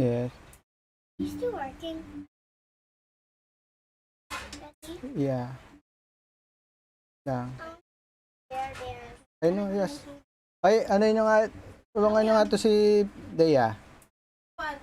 Yes. He's still working. Yeah. Lang. There. I know, yes. Ay, ano nyo nga, tulungan nyo nga to si Dea. What?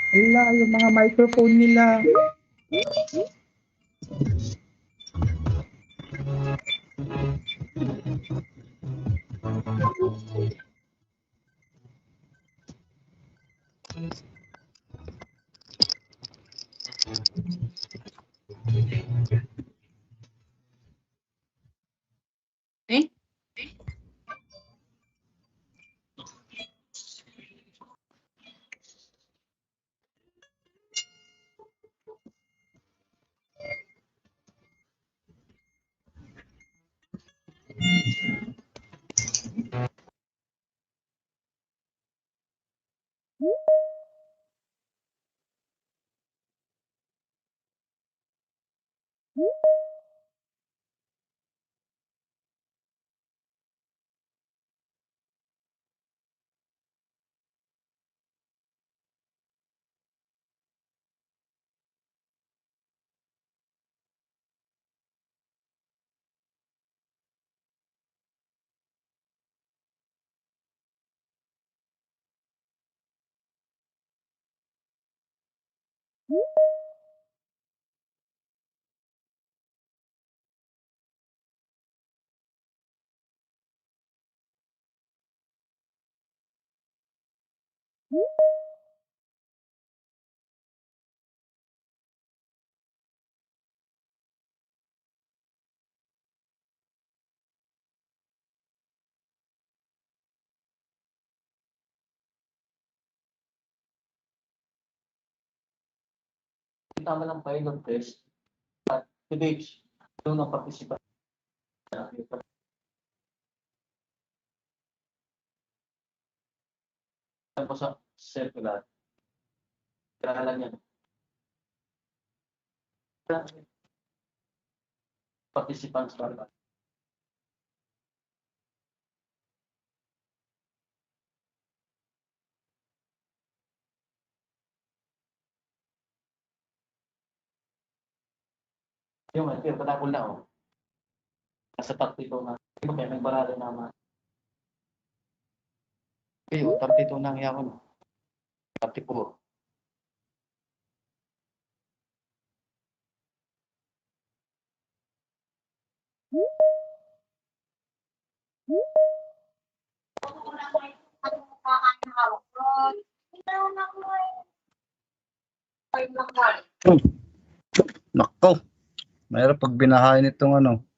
Wala, yung mga microphone nila. Eh? Tama ng pilot test at PH doon ang participant ko sa circular. Kailangan niya. Participants para. Yung ito, pala ko na oh. Nasa partito na. Ito kaya may barado naman. Kayo, partito na ang yakon. Partito. Nako, mahirap pag binahain itong ano.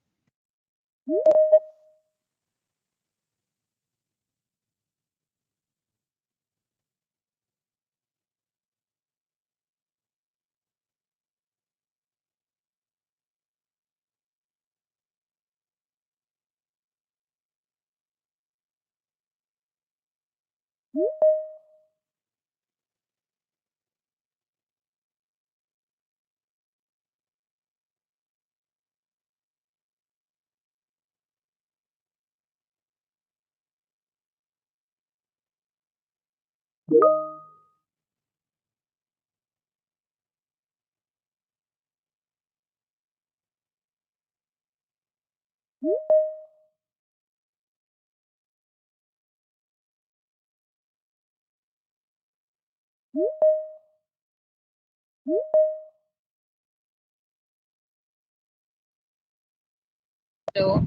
Hello.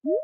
Wala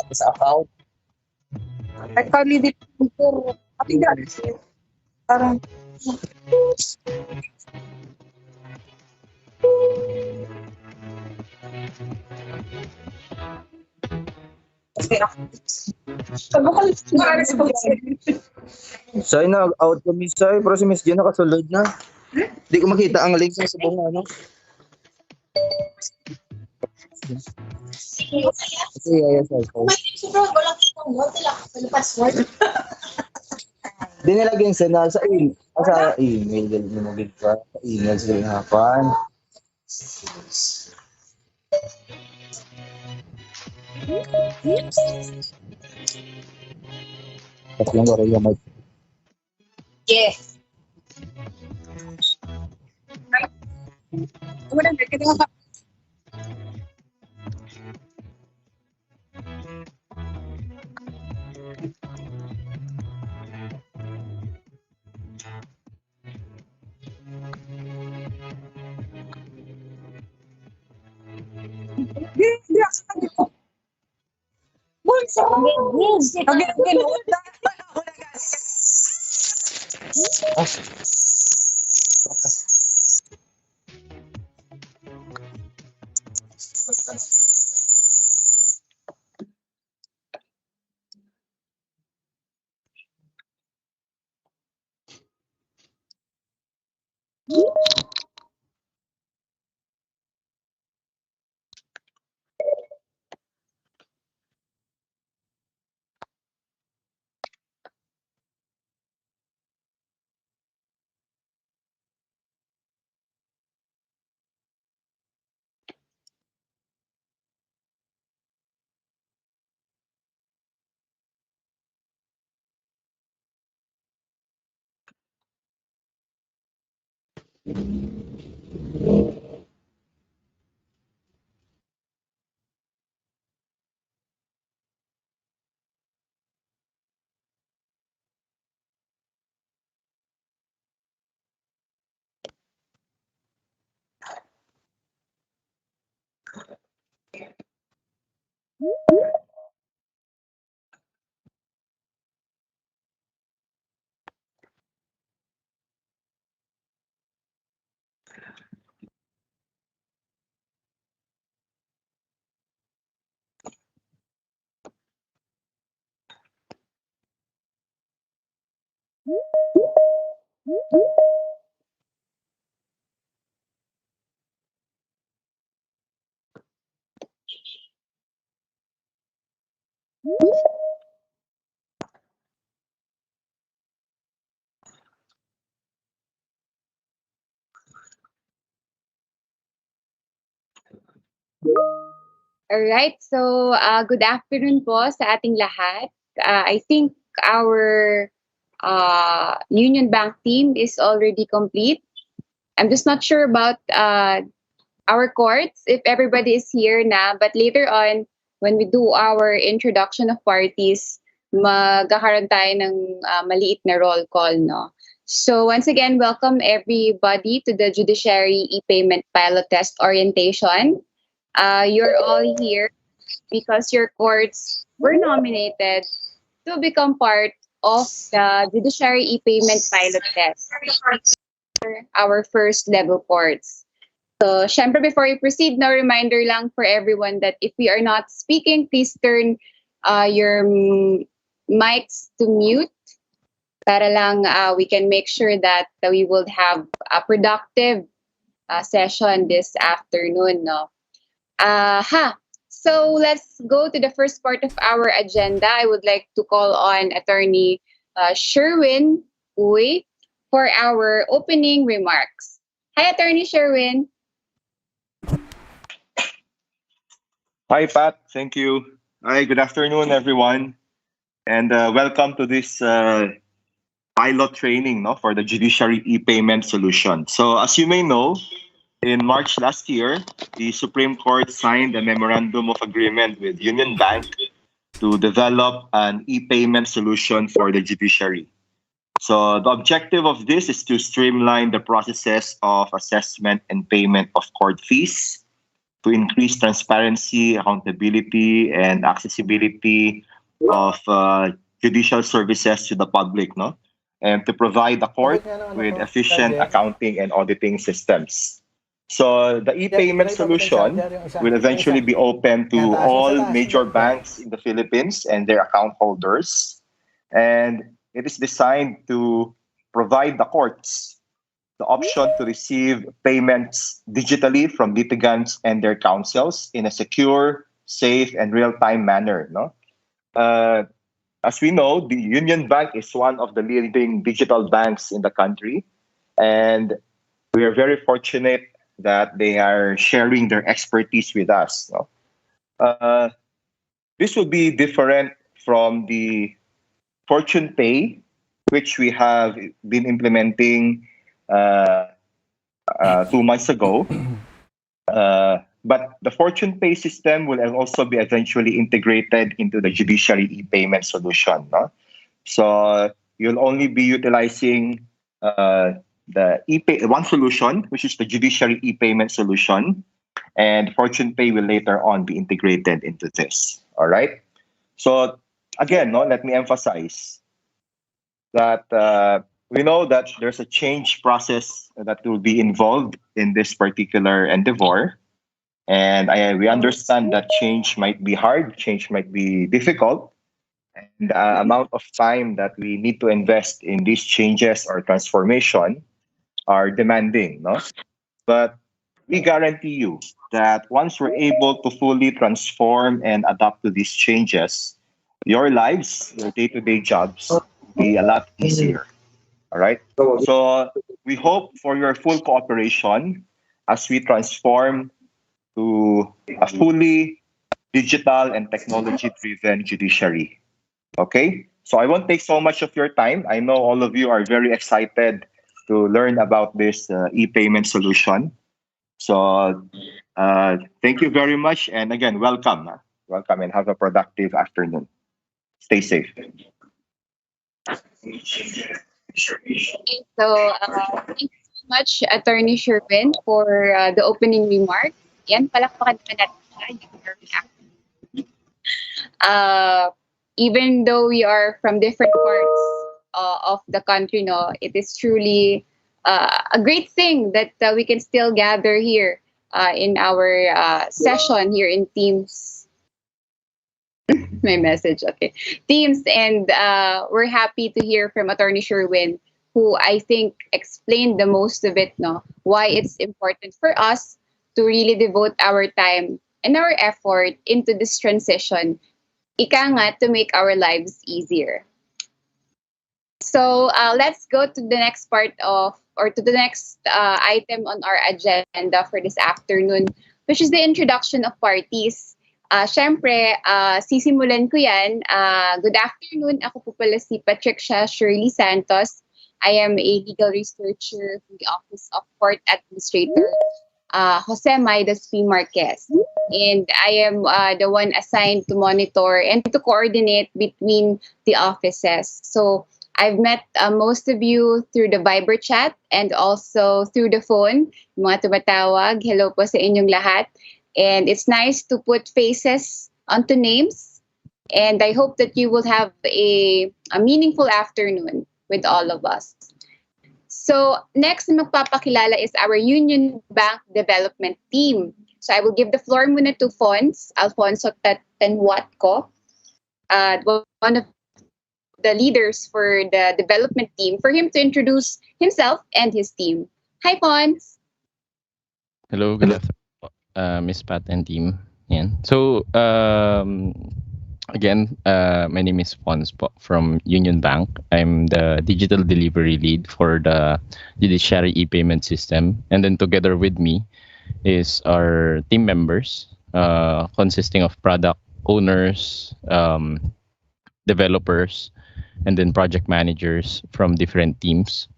ko sa account. Ay, validate ko. Pati guys. Parang, Say na, out kami say, pero si Miss Jen nakasulod na. Di ko makita ang link sa buong ano. Kasi yes, di nilagyan sa email din mo gid pa. Sa email sila hapan. Tapos lang wala yung mic. Yes. Wala na kita ka. Alright, so good afternoon po sa ating lahat. I think our Union Bank team is already complete. I'm just not sure about our courts, if everybody is here na, but later on, when we do our introduction of parties, magkakaroon tayo ng maliit na roll call, no? So once again, welcome everybody to the Judiciary ePayment Pilot Test Orientation. You're all here because your courts were nominated to become part of the Judiciary ePayment Pilot Test, our first level courts. So, syempre, before we proceed, no reminder lang for everyone that if we are not speaking, please turn your mics to mute para lang we can make sure that we will have a productive session this afternoon, no? So let's go to the first part of our agenda. I would like to call on Attorney Sherwin Uy for our opening remarks. Hi, Attorney Sherwin. Hi, Pat. Thank you. Hi, good afternoon, everyone. And welcome to this pilot training for the Judiciary ePayment solution. So as you may know, in March last year, the Supreme Court signed a memorandum of agreement with Union Bank to develop an ePayment solution for the judiciary. So the objective of this is to streamline the processes of assessment and payment of court fees, to increase transparency, accountability, and accessibility of judicial services to the public, and to provide the court with efficient accounting and auditing systems. So the e-payment Direkto mo yung solution charger, yung isa. will eventually be open to Yan, taas mo sa all taas, major yan. banks in the Philippines and their account holders. And it is designed to provide the courts the option to receive payments digitally from litigants and their counsels in a secure, safe, and real-time manner. No, as we know, the Union Bank is one of the leading digital banks in the country, and we are very fortunate that they are sharing their expertise with us. No? This will be different from the Fortune Pay, which we have been implementing uh, 2 months ago. But the Fortune Pay system will also be eventually integrated into the Judiciary ePayment solution. No? So you'll only be utilizing the one solution, which is the Judiciary ePayment solution, and Fortune Pay will later on be integrated into this. All right. So again, no, let me emphasize that we know that there's a change process that will be involved in this particular endeavor. And we understand that change might be hard, change might be difficult, and the amount of time that we need to invest in these changes or transformation are demanding. No? But we guarantee you that once we're able to fully transform and adapt to these changes, your lives, your day-to-day jobs will be a lot easier. All right. So we hope for your full cooperation as we transform to a fully digital and technology-driven judiciary. Okay? So I won't take so much of your time. I know all of you are very excited to learn about this e-payment solution. So thank you very much. And again, welcome. Welcome and have a productive afternoon. Stay safe. Okay, so thank you so much, Attorney Sherwin, for the opening remarks. Yan, palakpakan naman natin siya. Yung very active. Even though we are from different parts of the country, no, it is truly a great thing that we can still gather here in our session here in Teams. My message, okay. Teams, and we're happy to hear from Attorney Sherwin, who I think explained the most of it, no? Why it's important for us to really devote our time and our effort into this transition, ika nga, to make our lives easier. So let's go to the next part of, or to the next item on our agenda for this afternoon, which is the introduction of parties. Syempre, sisimulan ko yan. Good afternoon. Ako po pala si Patricia Shirley Santos. I am a legal researcher from the Office of Court Administrator, Jose Maidas P. Marquez. And I am the one assigned to monitor and to coordinate between the offices. So I've met most of you through the Viber chat and also through the phone. Mga tumatawag, hello po sa inyong lahat. And it's nice to put faces onto names. And I hope that you will have a meaningful afternoon with all of us. So next na magpapakilala is our Union Bank Development Team. So I will give the floor muna to Alfonso Tanwatco, one of the leaders for the development team, for him to introduce himself and his team. Hi, Fons. Hello, good afternoon, Miss Pat and team. Yan. So, again, my name is Fons from Union Bank. I'm the digital delivery lead for the Judiciary ePayment system. And then together with me is our team members, consisting of product owners, developers, and then project managers from different teams.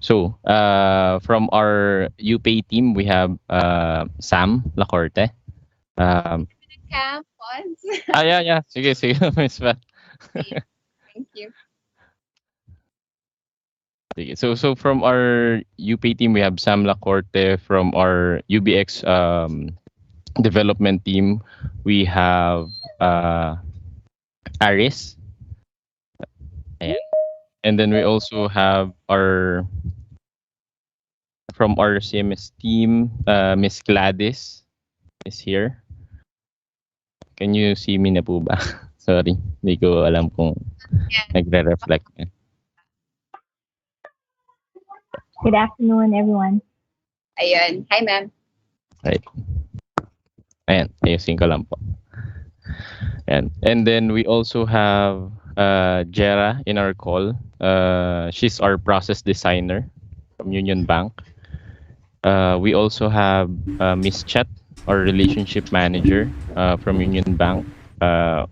So, from our UPay team, we have Sam Lacorte. Cam, Fons. Yeah. Sige, Miss Pat. Thank you. Sige. So from our UPay team, we have Sam Lacorte. From our UBX development team, we have Aris. Ayan. And then we also have our from our CMS team, Miss Gladys is here. Can you see me na po ba? Sorry, hindi ko alam kung nagre-reflect. Good afternoon, everyone. Ayun. Hi, ma'am. Right. Ayan, ayusin ko lang po. And then we also have Jera in our call. She's our process designer from Union Bank. We also have Miss Chet, our relationship manager from Union Bank,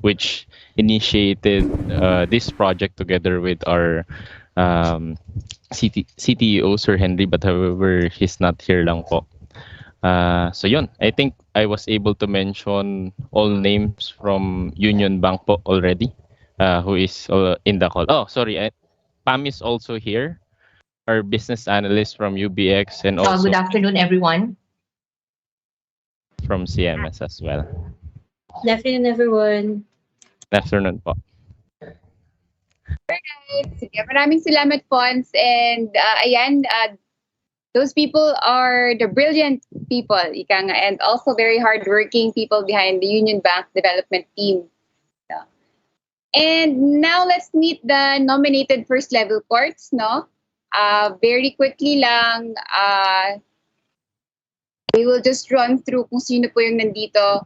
which initiated this project together with our CTO, Sir Henry, but however, he's not here lang po. So yun, I think I was able to mention all names from Union Bank po already, who is in the call. Oh, sorry, Pam is also here, our business analyst from UBX and also Good afternoon, everyone. from CMS as well. Good afternoon, everyone. Good afternoon po. Sige, maraming salamat, Pons. And ayan, those people are the brilliant people, ika nga, and also very hardworking people behind the Union Bank development team. So, and now let's meet the nominated first level courts, no? Very quickly lang, we will just run through kung sino po yung nandito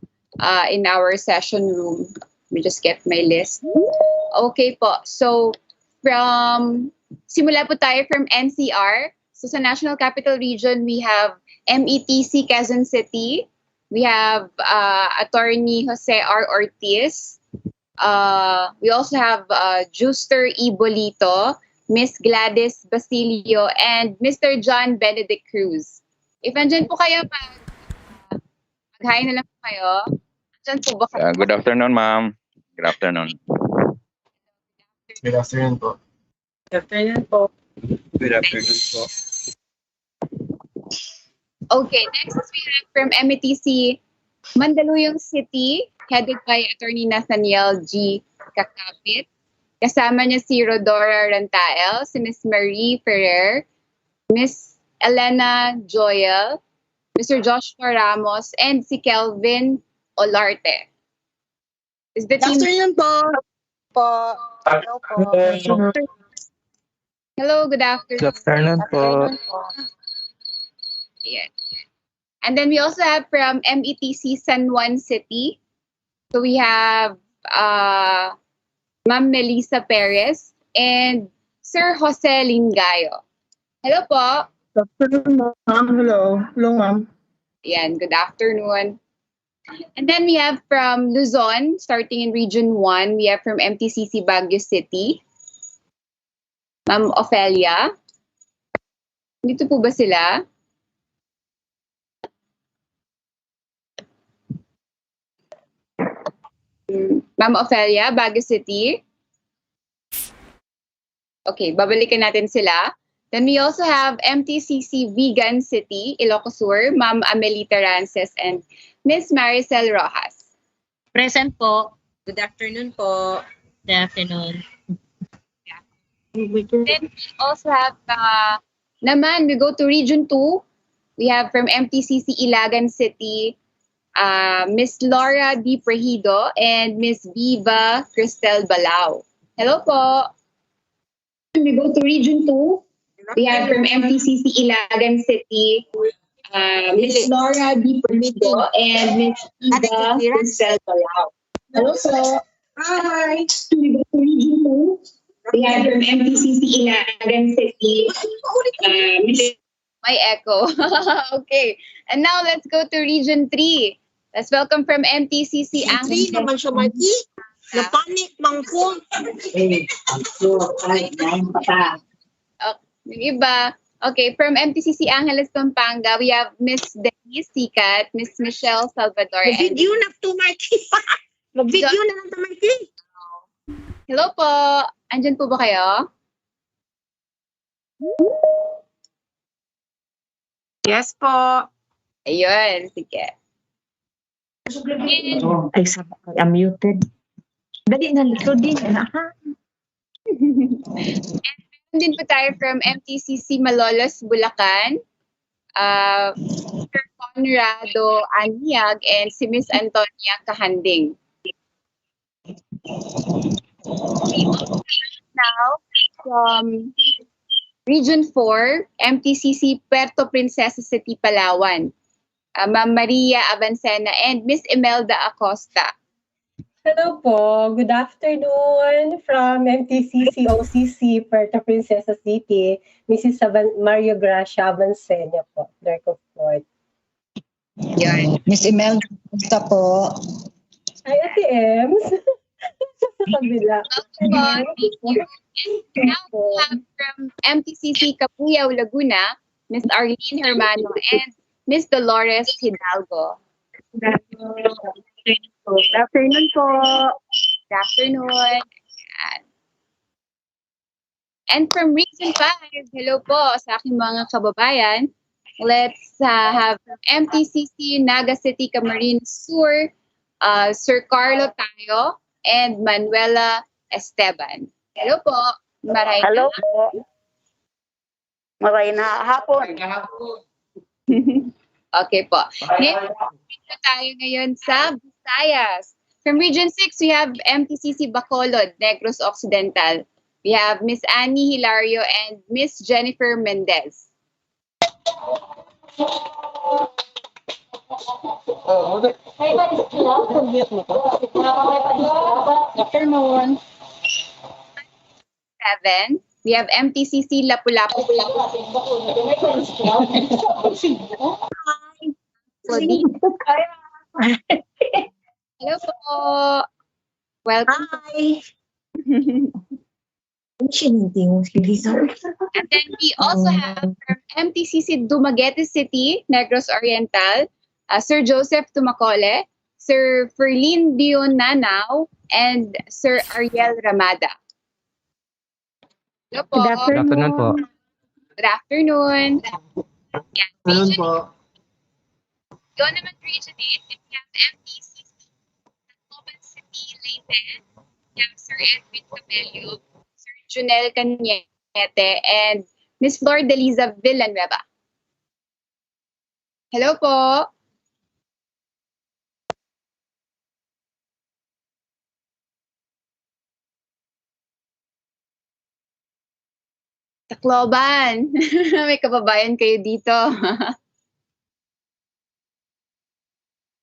in our session room. Let me just get my list. Okay po. So, simula po tayo from NCR. So, sa National Capital Region, we have METC Quezon City. We have Attorney Jose R. Ortiz. We also have Juster E. Bolito, Miss Gladys Basilio, and Mr. John Benedict Cruz. If andyan po kayo, mag-hi na lang po kayo. Andyan po ba kayo? Good afternoon, ma'am. Good afternoon. Good afternoon po. Good afternoon po. Good afternoon po. Okay, next we have from METC Mandaluyong City, headed by Attorney Nathaniel G. Kakapit. Kasama niya si Rodora Rantael, si Miss Marie Ferrer, Miss Elena Joyel, Mr. Joshua Ramos, and si Kelvin Olarte. Is the team... Afternoon po. Hello po. Hello, good afternoon. Good afternoon po. Yeah. And then we also have from METC San Juan City. So we have Ma'am Melissa Perez and Sir Jose Lingayo. Hello po. Good afternoon, ma'am. Hello. Hello, ma'am. Yan, good afternoon. And then we have from Luzon, starting in Region 1, we have from MTCC Baguio City, Ma'am Ophelia. Dito po ba sila? Ma'am Ophelia, Baguio City. Okay, babalikan natin sila. Then we also have MTCC Vegan City, Ilocos Sur, Ma'am Amelita Rances and Miss Maricel Rojas. Present po. Good afternoon po. Good afternoon. Then we also have, we go to Region 2. We have from MTCC Ilagan City, Miss Laura D. Prejido and Miss Viva Cristel Balao. Hello po. We go to Region 2. We have from MTCC Ilagan City, Miss Laura D. Prejido and Miss Viva Cristel Balao. Hello po. Hi. We go to Region 2. We have from MTCC Ilagan City, my echo. Okay. And now let's go to Region 3. Let's welcome from MTCC Hindi naman siya, Marky. Napanik bang po? Yung iba. Okay, from MTCC Angeles, Pampanga, we have Miss Denise Sikat, Miss Michelle Salvador, and... Mag-video na to, Marky. Mag-video na lang to, Marky. Hello po. Andyan po ba kayo? Yes po. Ayun, sige. Ay, sabi ko, I'm muted. Dali na, likod din. Ha? And din po tayo from MTCC Malolos, Bulacan. Sir Conrado Aniag, and si Miss Antonia Kahanding. Now, from Region 4, MTCC Puerto Princesa City, Palawan. Ma'am Maria Avancena and Miss Imelda Acosta. Hello po. Good afternoon from MTCC OCC Puerto Princesa City. Mrs. Mario Gracia Avancena po, Clerk of Court. Miss Imelda, kumusta po? Hi, Ate Ems. Sa kabila. Thank you. Now we have from MTCC Cabuyao, Laguna, Miss Arlene Hermano and Miss Dolores Hidalgo. Good afternoon po. Good afternoon. And from Region 5, hello po sa aking mga kababayan. Let's have MTCC Naga City, Camarines Sur, Sir Carlo Tayo, and Manuela Esteban. Hello po. Maray Hello po. Maray na hapon. Okay po. Next, tayo ngayon sa Visayas. From Region 6, we have MTCC Bacolod, Negros Occidental. We have Miss Annie Hilario and Miss Jennifer Mendez. Afternoon. 7, we have MTCC Lapu-Lapu. Hello po. Welcome. Hi. And then we also have from MTCC Dumaguete City, Negros Oriental, Sir Joseph Tumacole, Sir Ferlin Dion Nanao, and Sir Ariel Ramada. Hello po. Good afternoon po. Good afternoon. Yeah, Ganun po. Yun naman Region 8, we have MTCC Tacloban City, Leyte. We have Sir Edwin Cabello, Sir Junel Cañete, and Miss Flor Deliza Villanueva. Hello po. Tacloban. May kababayan kayo dito.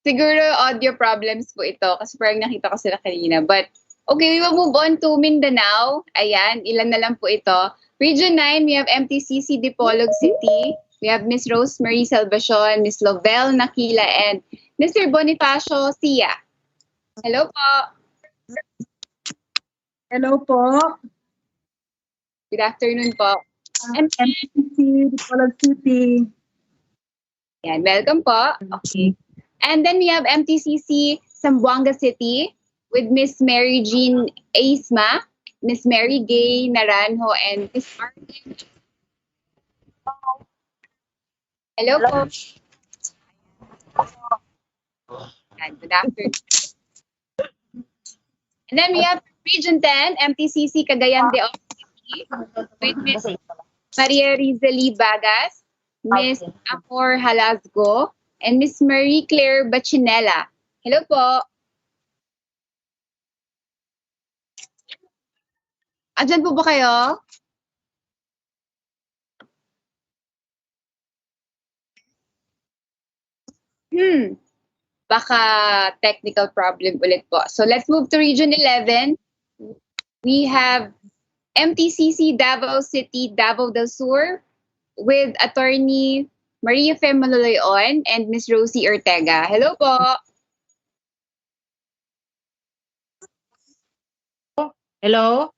Siguro audio problems po ito kasi parang nakita ko sila kanina. But okay, we will move on to Mindanao. Ayan, ilan na lang po ito. Region 9, we have MTCC Dipolog City. We have Miss Rosemary Salvacion, Miss Lovell Nakila, and Mr. Bonifacio Sia. Hello po. Hello po. Good afternoon po. MTCC Dipolog City. Yan, welcome po. Okay. And then we have MTCC Zamboanga City with Miss Mary Jean Aisma, Miss Mary Gay Naranjo, and Miss Martin. Hello po. And good afternoon. And then we have Region 10, MTCC Cagayan de Oro City with Miss Maria Rizali Bagas, Miss Amor Halasgo, and Miss Marie Claire Bachinella. Hello po. Andyan po ba kayo? Baka technical problem ulit po. So let's move to Region 11. We have MTCC Davao City, Davao del Sur with Attorney Maria Fe Maloloyon and Miss Rosie Ortega. Hello po. Hello?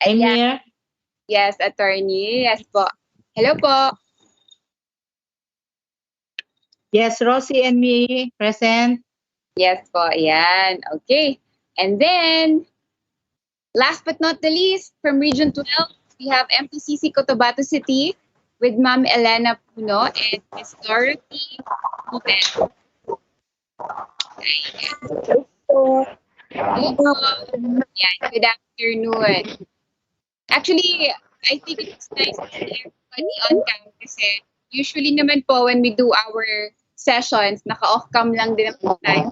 I'm Yeah. here. Yes, Attorney. Yes po. Hello po. Yes, Rosie and me present. Yes po. Ayan. Okay. And then, last but not the least, from Region 12, we have MTCC Cotabato City with Ma'am Elena Puno and Miss Dorothy Putel. Yan, good afternoon. Actually, I think it's nice to see everybody on campus Usually naman po when we do our sessions, naka-off cam lang din naman tayo.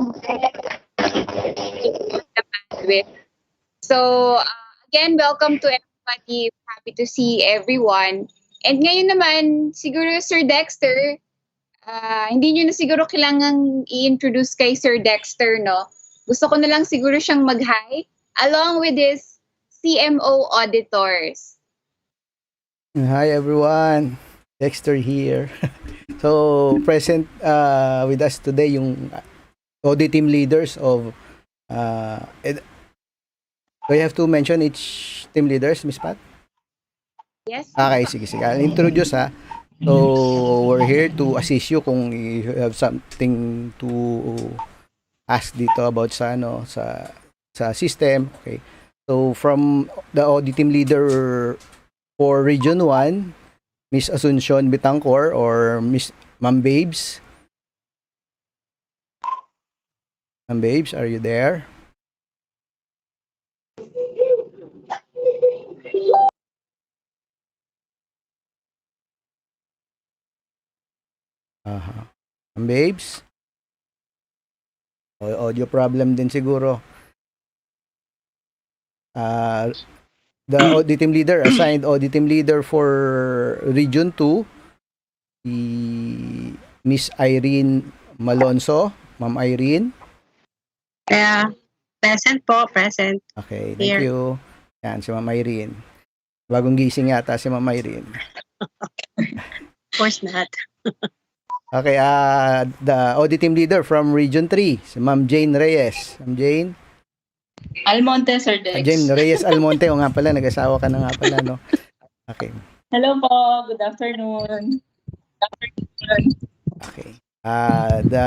So, again, welcome to everybody. Happy to see everyone. And ngayon naman, siguro Sir Dexter, hindi nyo na siguro kailangang i-introduce kay Sir Dexter, no? Gusto ko na lang siguro siyang mag-hi along with his CMO auditors. Hi everyone, Dexter here. So present with us today yung audit team leaders of do you have to mention each team leaders, Miss Pat? Yes. Okay, sige. I'll introduce ha. So we're here to assist you kung you have something to ask dito about sa system. Okay. So from the audit team leader for Region 1, Miss Asuncion Bitangcor or Miss Ma'am Babes. Ma'am Babes, are you there? Ma'am Babes? Audio problem din siguro. The audit team leader, assigned audit team leader for Region 2, si Miss Irene Malonzo. Ma'am Irene. Yeah, present po, present. Okay, thank Here. you. Yan, si Ma'am Irene. Bagong gising yata si Ma'am Irene. Of course not. Okay, the audit team leader from Region 3, si Ma'am Jane Reyes. Ma'am Jane? Almonte, Sir Dex. Jane Reyes Almonte, o nga pala, nag-asawa ka na nga pala, no? Okay. Hello po. Good afternoon. Okay. The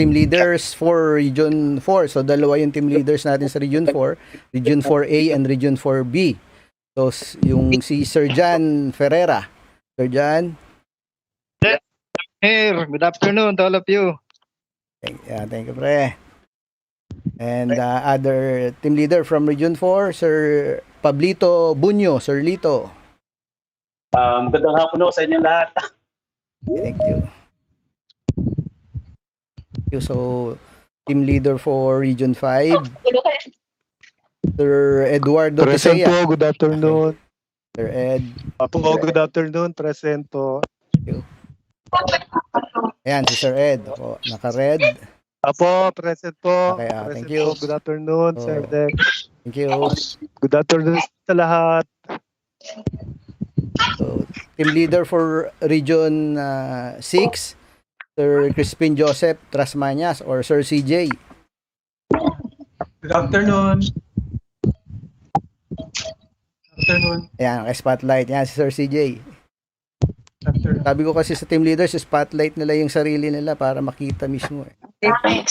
team leaders for Region 4. So, dalawa yung team leaders natin sa Region 4. Region 4A and Region 4B. So, yung si Sir Jan Ferreira. Sir Jan? Here, good afternoon to all of you. Thank you, pre. And other team leader from Region 4, Sir Pablito Bunyo. Sir Lito. Magandang hapon po sa inyo lahat. Thank you. So, team leader for Region 5, Sir Eduardo Present Tisea. po, good afternoon. Okay. Sir Ed. Apo, good afternoon, present po. Ayan, si Sir Ed. O, naka-red. Apo, present po. Okay, Present thank you. po. Good afternoon, Oh. Sir Dex. Thank you. Good afternoon sa lahat. So, team leader for Region 6, Sir Crispin Joseph Trasmañas or Sir CJ. Good afternoon. Ayan, spotlight. Yan, si Sir CJ. Sabi ko kasi sa team leaders, spotlight nila yung sarili nila para makita mismo. Okay,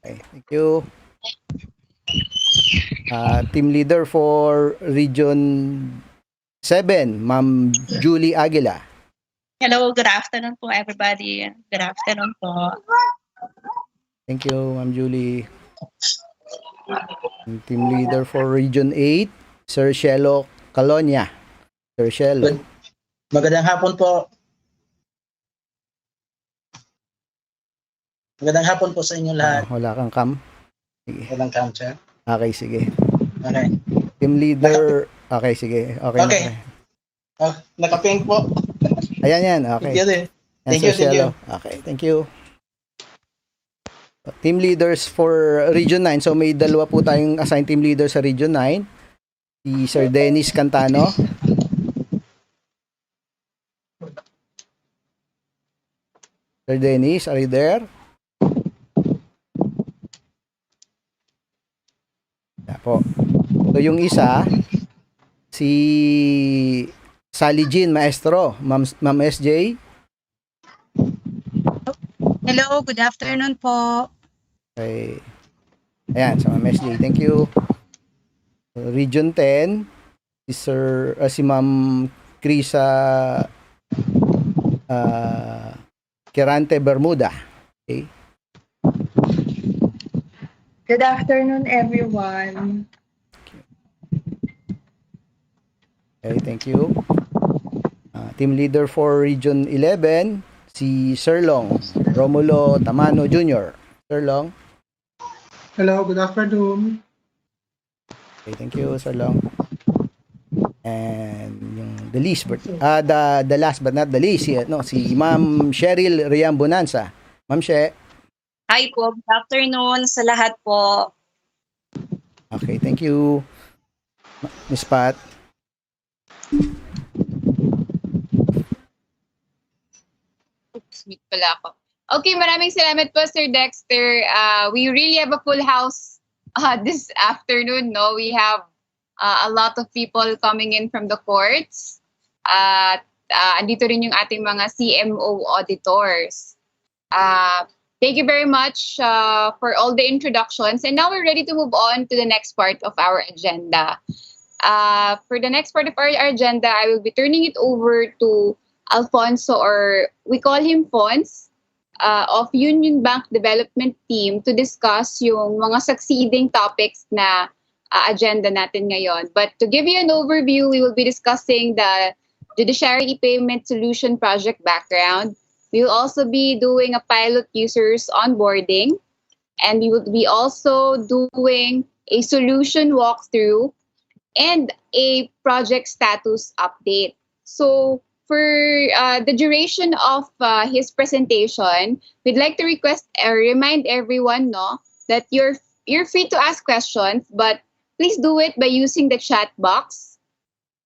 thank you. Team leader for Region 7, Ma'am Julie Aguila. Hello, good afternoon po everybody. Good afternoon po. Thank you, Ma'am Julie. Team leader for Region 8, Sir Shelo Calonia. Sir Shelo. Magandang hapon po. Magandang hapon po sa inyo lahat. Wala kang cam. Sige. Walang cam, sir. Okay, sige. Okay. Team leader. Okay, sige. Okay. Okay. Oh, naka-pink po. Ayan yan. Okay. Thank you. Yan, Thank Sir you, thank Shelo. Okay, thank you. Team leaders for Region 9. So may dalawa po tayong assigned team leader sa Region 9. Si Sir Dennis Cantano. Sir Dennis, are you there? Yeah, po. So yung isa, si Sally Jean Maestro, Ma'am SJ. Hello, good afternoon po. Okay. Ayan, sa Ma'am SJ. Thank you. Region 10, si Ma'am Crisa Kirante Bermuda. Okay. Good afternoon, everyone. Okay, thank you. Team leader for Region 11, si Sir Long, Romulo Tamano Jr. Sir Long. Hello, good afternoon. Okay, thank you, Sir Long. And yung the last but not the least, si Ma'am Cheryl Riam Bonanza. Ma'am She. Hi po, good afternoon sa lahat po. Okay, thank you. Miss Pat. Oops, mute pala ako. Okay, maraming salamat po, Sir Dexter. We really have a full house this afternoon, no? We have a lot of people coming in from the courts. At andito rin yung ating mga CMO auditors. Thank you very much for all the introductions. And now we're ready to move on to the next part of our agenda. For the next part of our agenda, I will be turning it over to Alfonso, or we call him Fons, of Union Bank Development Team to discuss yung mga succeeding topics na agenda natin ngayon. But to give you an overview, we will be discussing the Judiciary ePayment Solution Project background. We will also be doing a pilot users onboarding, and we will be also doing a solution walkthrough and a project status update. So for the duration of his presentation, we'd like to remind everyone that you're free to ask questions, but please do it by using the chat box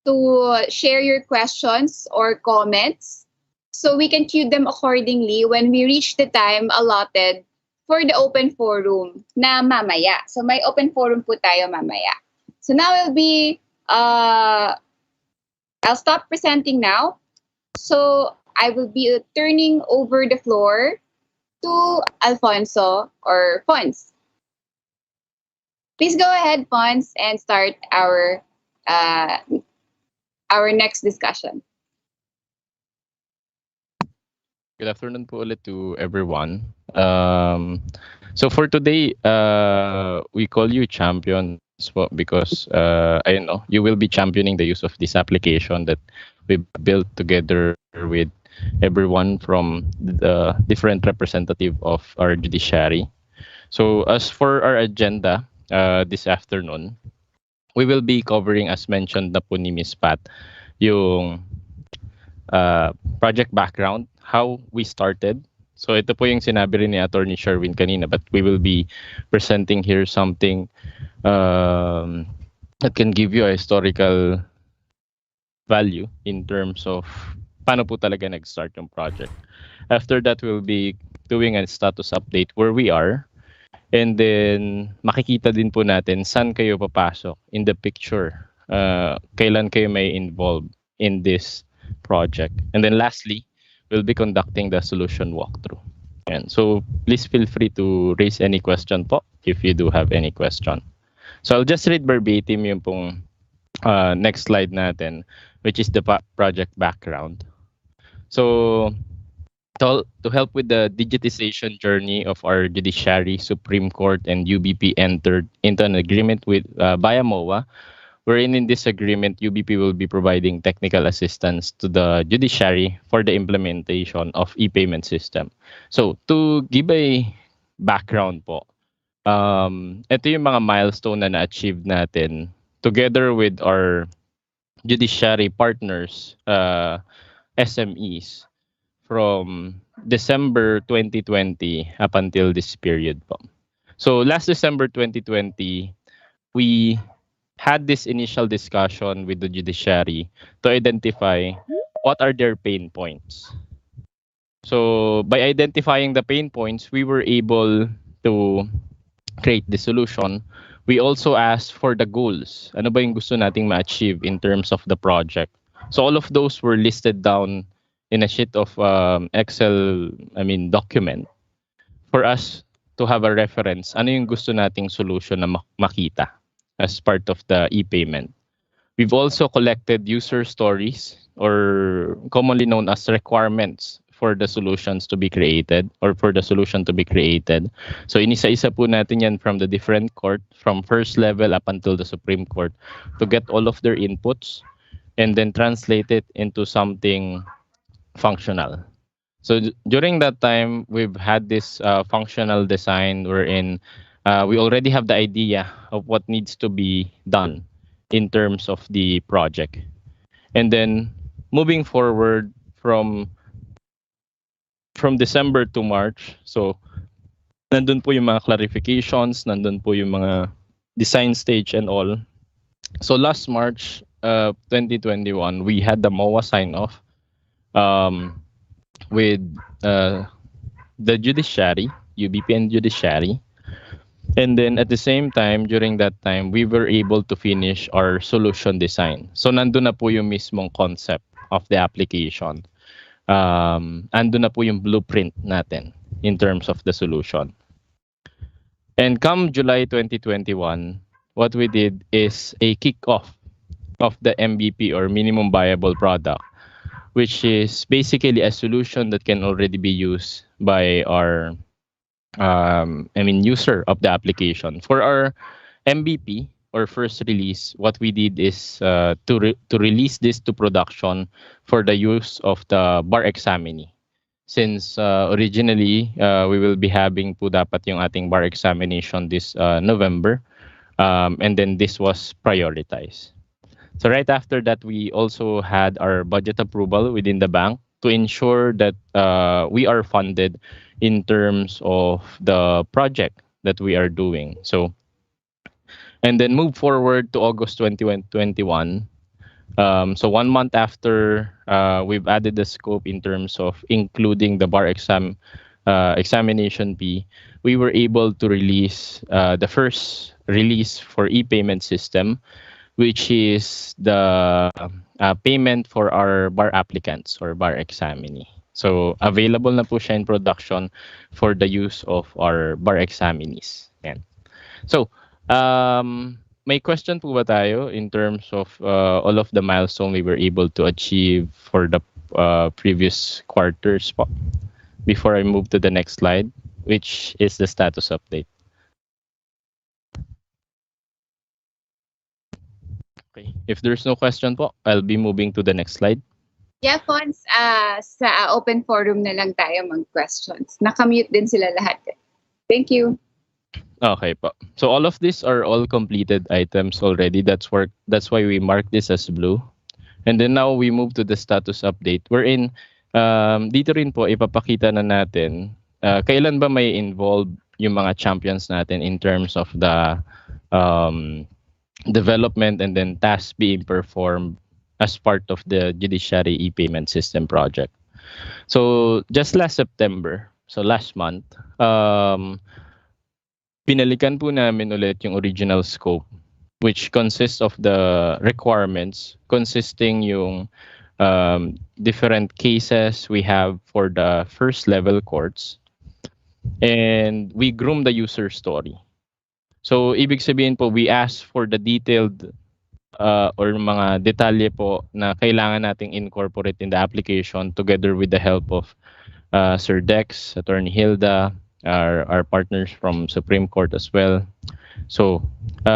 to share your questions or comments so we can queue them accordingly when we reach the time allotted for the open forum na mamaya. So may open forum po tayo mamaya. So now I'll stop presenting now. So I will be turning over the floor to Alfonso or Fons. Please go ahead, Fons, and start our next discussion. Good afternoon po ulit to everyone. So for today, we call you champions po because you will be championing the use of this application that we built together with everyone from the different representative of our judiciary. So as for our agenda this afternoon, we will be covering, as mentioned na po ni Ms. Pat, yung project background, how we started. So ito po yung sinabi rin ni Attorney Sherwin kanina, but we will be presenting here something that can give you a historical value in terms of paano po talaga nag-start yung project. After that, we'll be doing a status update where we are. And then, makikita din po natin saan kayo papasok in the picture. Kailan kayo may involved in this project. And then lastly, we'll be conducting the solution walkthrough. And so, please feel free to raise any question po if you do have any question. So, I'll just read verbatim yung pong next slide natin, which is the project background. So, to help with the digitization journey of our judiciary, Supreme Court, and UBP entered into an agreement with via MOA, wherein in this agreement, UBP will be providing technical assistance to the judiciary for the implementation of e-payment system. So, to give a background po, ito yung mga milestone na na-achieve natin together with our judiciary partners, SMEs, from December 2020 up until this period po. So last December 2020, we had this initial discussion with the judiciary to identify what are their pain points. So by identifying the pain points, we were able to create the solution. We also asked for the goals. Ano ba yung gusto nating ma-achieve in terms of the project? So all of those were listed down in a sheet of Excel, document for us to have a reference. Ano yung gusto nating solution na makita as part of the e-payment? We've also collected user stories, or commonly known as requirements, for the solutions to be created or for the solution to be created. So inisa-isa po natin yan from the different court, from first level up until the Supreme Court, to get all of their inputs, and then translate it into something functional. So during that time, we've had this functional design wherein we already have the idea of what needs to be done in terms of the project. And then moving forward from December to March, so nandun po yung mga clarifications, nandun po yung mga design stage and all. So last March 2021, we had the MOA sign-off with the Judiciary, UBP and Judiciary. And then at the same time, during that time, we were able to finish our solution design. So nandun na po yung mismong concept of the application. Andun na po yung blueprint natin in terms of the solution. And come July 2021, what we did is a kickoff of the MVP or minimum viable product, which is basically a solution that can already be used by our user of the application. For our MVP or first release, what we did is to release this to production for the use of the bar examinee. Since originally we will be having po dapat yung ating bar examination this November, and then this was prioritized. So right after that, we also had our budget approval within the bank to ensure that we are funded in terms of the project that we are doing. So, and then move forward to August 2021. So 1 month after we've added the scope in terms of including the bar examination fee, we were able to release the first release for ePayment system, which is the payment for our bar applicants or bar examinee. So available na po siya in production for the use of our bar examinees. Yan. So may question po ba tayo in terms of all of the milestone we were able to achieve for the previous quarters po? Before I move to the next slide, which is the status update. Okay. If there's no question po, I'll be moving to the next slide. Yeah, Fons, sa open forum na lang tayo mag-questions. Nakamute din sila lahat. Thank you. Okay po. So all of these are all completed items already. That's why we mark this as blue. And then now we move to the status update. Wherein dito rin po ipapakita na natin kailan ba may involve yung mga champions natin in terms of the development and then tasks being performed as part of the Judiciary ePayment System project. So just last September, so last month, pinalikan po namin ulit yung original scope, which consists of the requirements consisting yung different cases we have for the first level courts, and we groom the user story. So ibig sabihin po, we ask for the detailed or mga detalye po na kailangan nating incorporate in the application together with the help of Sir Dex, Attorney Hilda, our partners from Supreme Court as well. So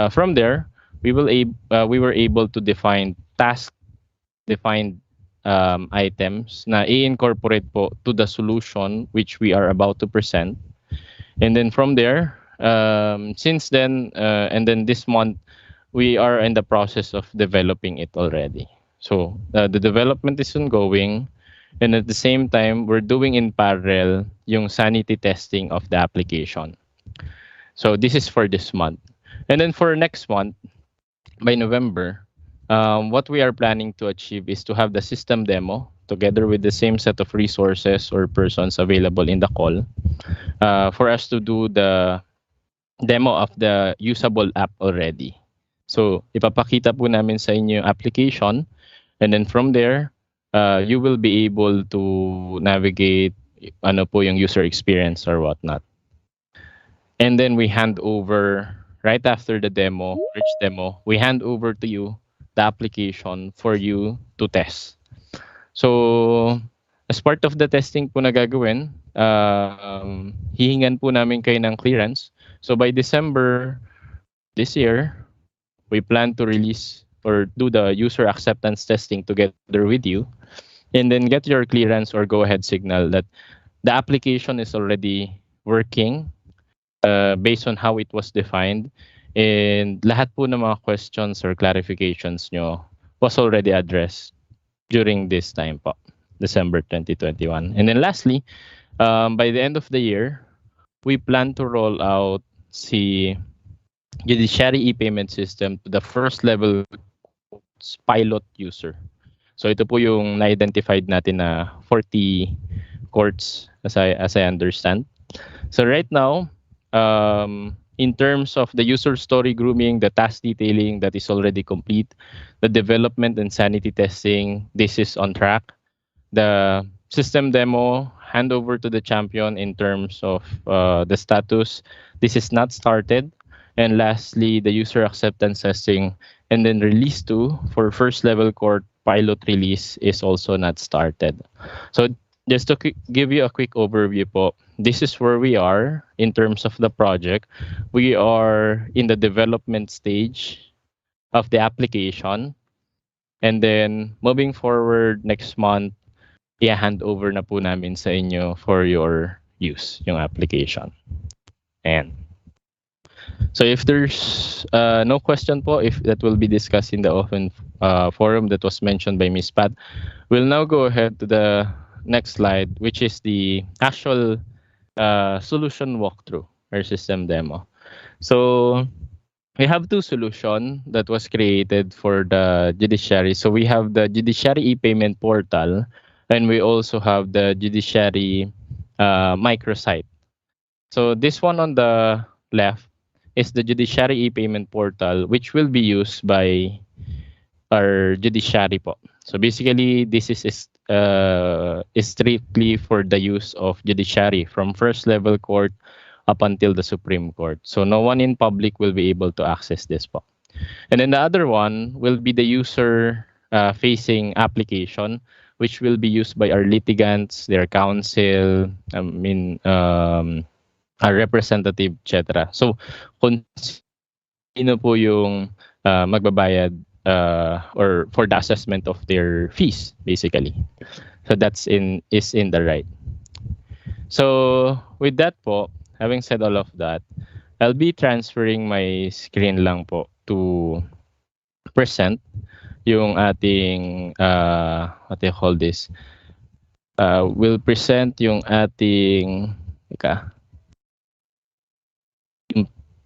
from there, we were able to define task-defined items na i-incorporate po to the solution which we are about to present. And then from there, since then, and then this month, we are in the process of developing it already. So the development is ongoing, and at the same time, we're doing in parallel yung sanity testing of the application. So this is for this month. And then for next month, by November, what we are planning to achieve is to have the system demo together with the same set of resources or persons available in the call for us to do the demo of the usable app already. So ipapakita po namin sa inyo yung application, and then from there, you will be able to navigate ano po yung user experience or whatnot. And then we hand over, right after the demo, rich demo, we hand over to you the application for you to test. So as part of the testing po na gagawin, hihingan po namin kayo ng clearance. So by December this year, we plan to release or do the user acceptance testing together with you, and then get your clearance or go ahead signal that the application is already working based on how it was defined, and lahat po ng mga questions or clarifications nyo was already addressed during this time po, December 2021. And then lastly, by the end of the year, we plan to roll out the Judiciary ePayment system to the first level pilot user. So ito po yung na-identified natin na 40 courts as I understand. So right now, in terms of the user story grooming, the task detailing that is already complete, the development and sanity testing, this is on track. The system demo handover to the champion in terms of the status, this is not started. And lastly, the user acceptance testing and then release 2 for first level court pilot release is also not started. So just to give you a quick overview po, this is where we are in terms of the project. We are in the development stage of the application. And then moving forward next month, i-hand over na po namin sa inyo for your use, yung application. And so if there's no question po, if that will be discussed in the open forum that was mentioned by Ms. Pat, we'll now go ahead to the next slide, which is the actual solution walkthrough or system demo. So we have 2 solutions that was created for the judiciary. So we have the Judiciary ePayment portal, and we also have the Judiciary microsite. So this one on the left is the Judiciary ePayment portal, which will be used by our judiciary po. So basically, this is strictly for the use of judiciary from first level court up until the Supreme Court. So no one in public will be able to access this po. And then the other one will be the user facing application, which will be used by our litigants, their counsel, our representative, etc. So kung sino po yung magbabayad or for the assessment of their fees, basically. So that's is in the right. So with that po, having said all of that, I'll be transferring my screen lang po to present yung ating what do you call this? We'll present yung ating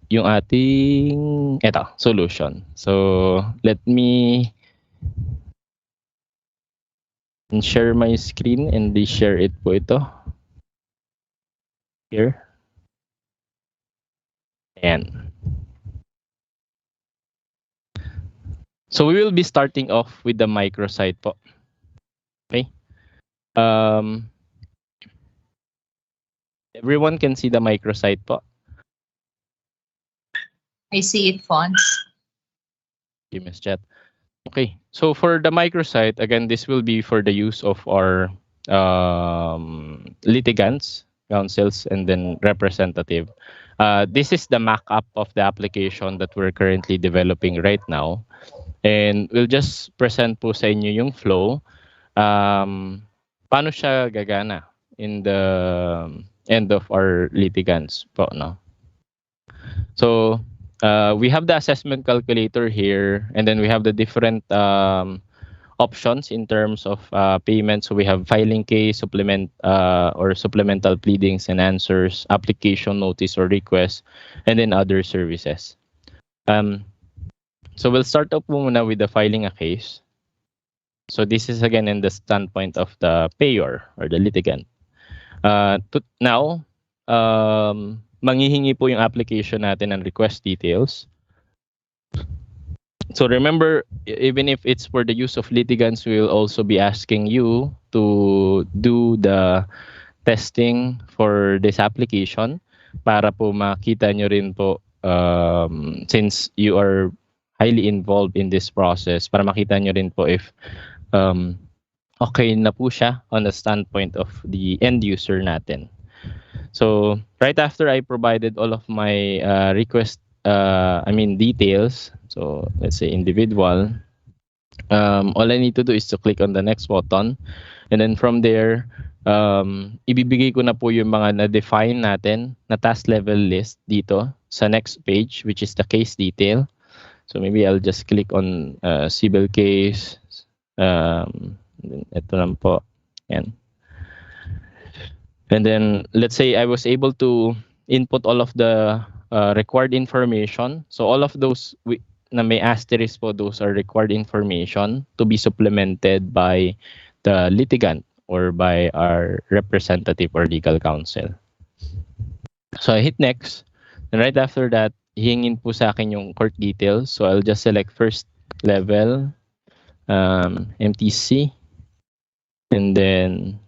yung ating solution. So let me share my screen and share it po ito here. And so we will be starting off with the microsite po. Okay. Everyone can see the microsite po. I see it, Fonz. You missed chat. Okay, so for the microsite, again, this will be for the use of our litigants, counsels, and then representative. This is the mock-up of the application that we're currently developing right now. And we'll just present po sa inyo yung flow. Paano siya gagana in the end of our litigants po, no? So we have the assessment calculator here, and then we have the different options in terms of payment. So we have filing case, supplemental pleadings and answers, application notice or request, and then other services. So we'll start up muna with the filing a case. So this is again in the standpoint of the payer or the litigant. Now, manghihingi po yung application natin ng request details. So remember, even if it's for the use of litigants, we will also be asking you to do the testing for this application para po makita nyo rin po since you are highly involved in this process, para makita nyo rin po if okay na po siya on the standpoint of the end user natin. So right after I provided all of my request details. So let's say individual. All I need to do is to click on the next button, and then from there, ibibigay ko na po yung mga na-define natin na task level list dito sa next page, which is the case detail. So maybe I'll just click on civil case. Ito lang po. Yan. And then let's say I was able to input all of the required information. So all of those na may asterisk po, those are required information to be supplemented by the litigant or by our representative or legal counsel. So I hit next. And right after that, hihingin po sa akin yung court details. So I'll just select first level, MTC, and then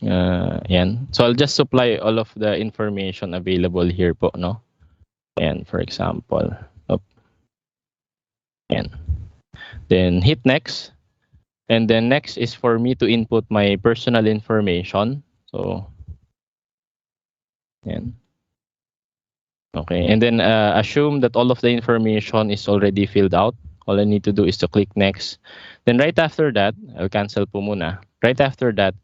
yan. So I'll just supply all of the information available here po, no? And for example, yan. Then hit next. And then next is for me to input my personal information. So yan. Okay, and then assume that all of the information is already filled out. All I need to do is to click next. Then right after that, I'll cancel po muna. Right after that,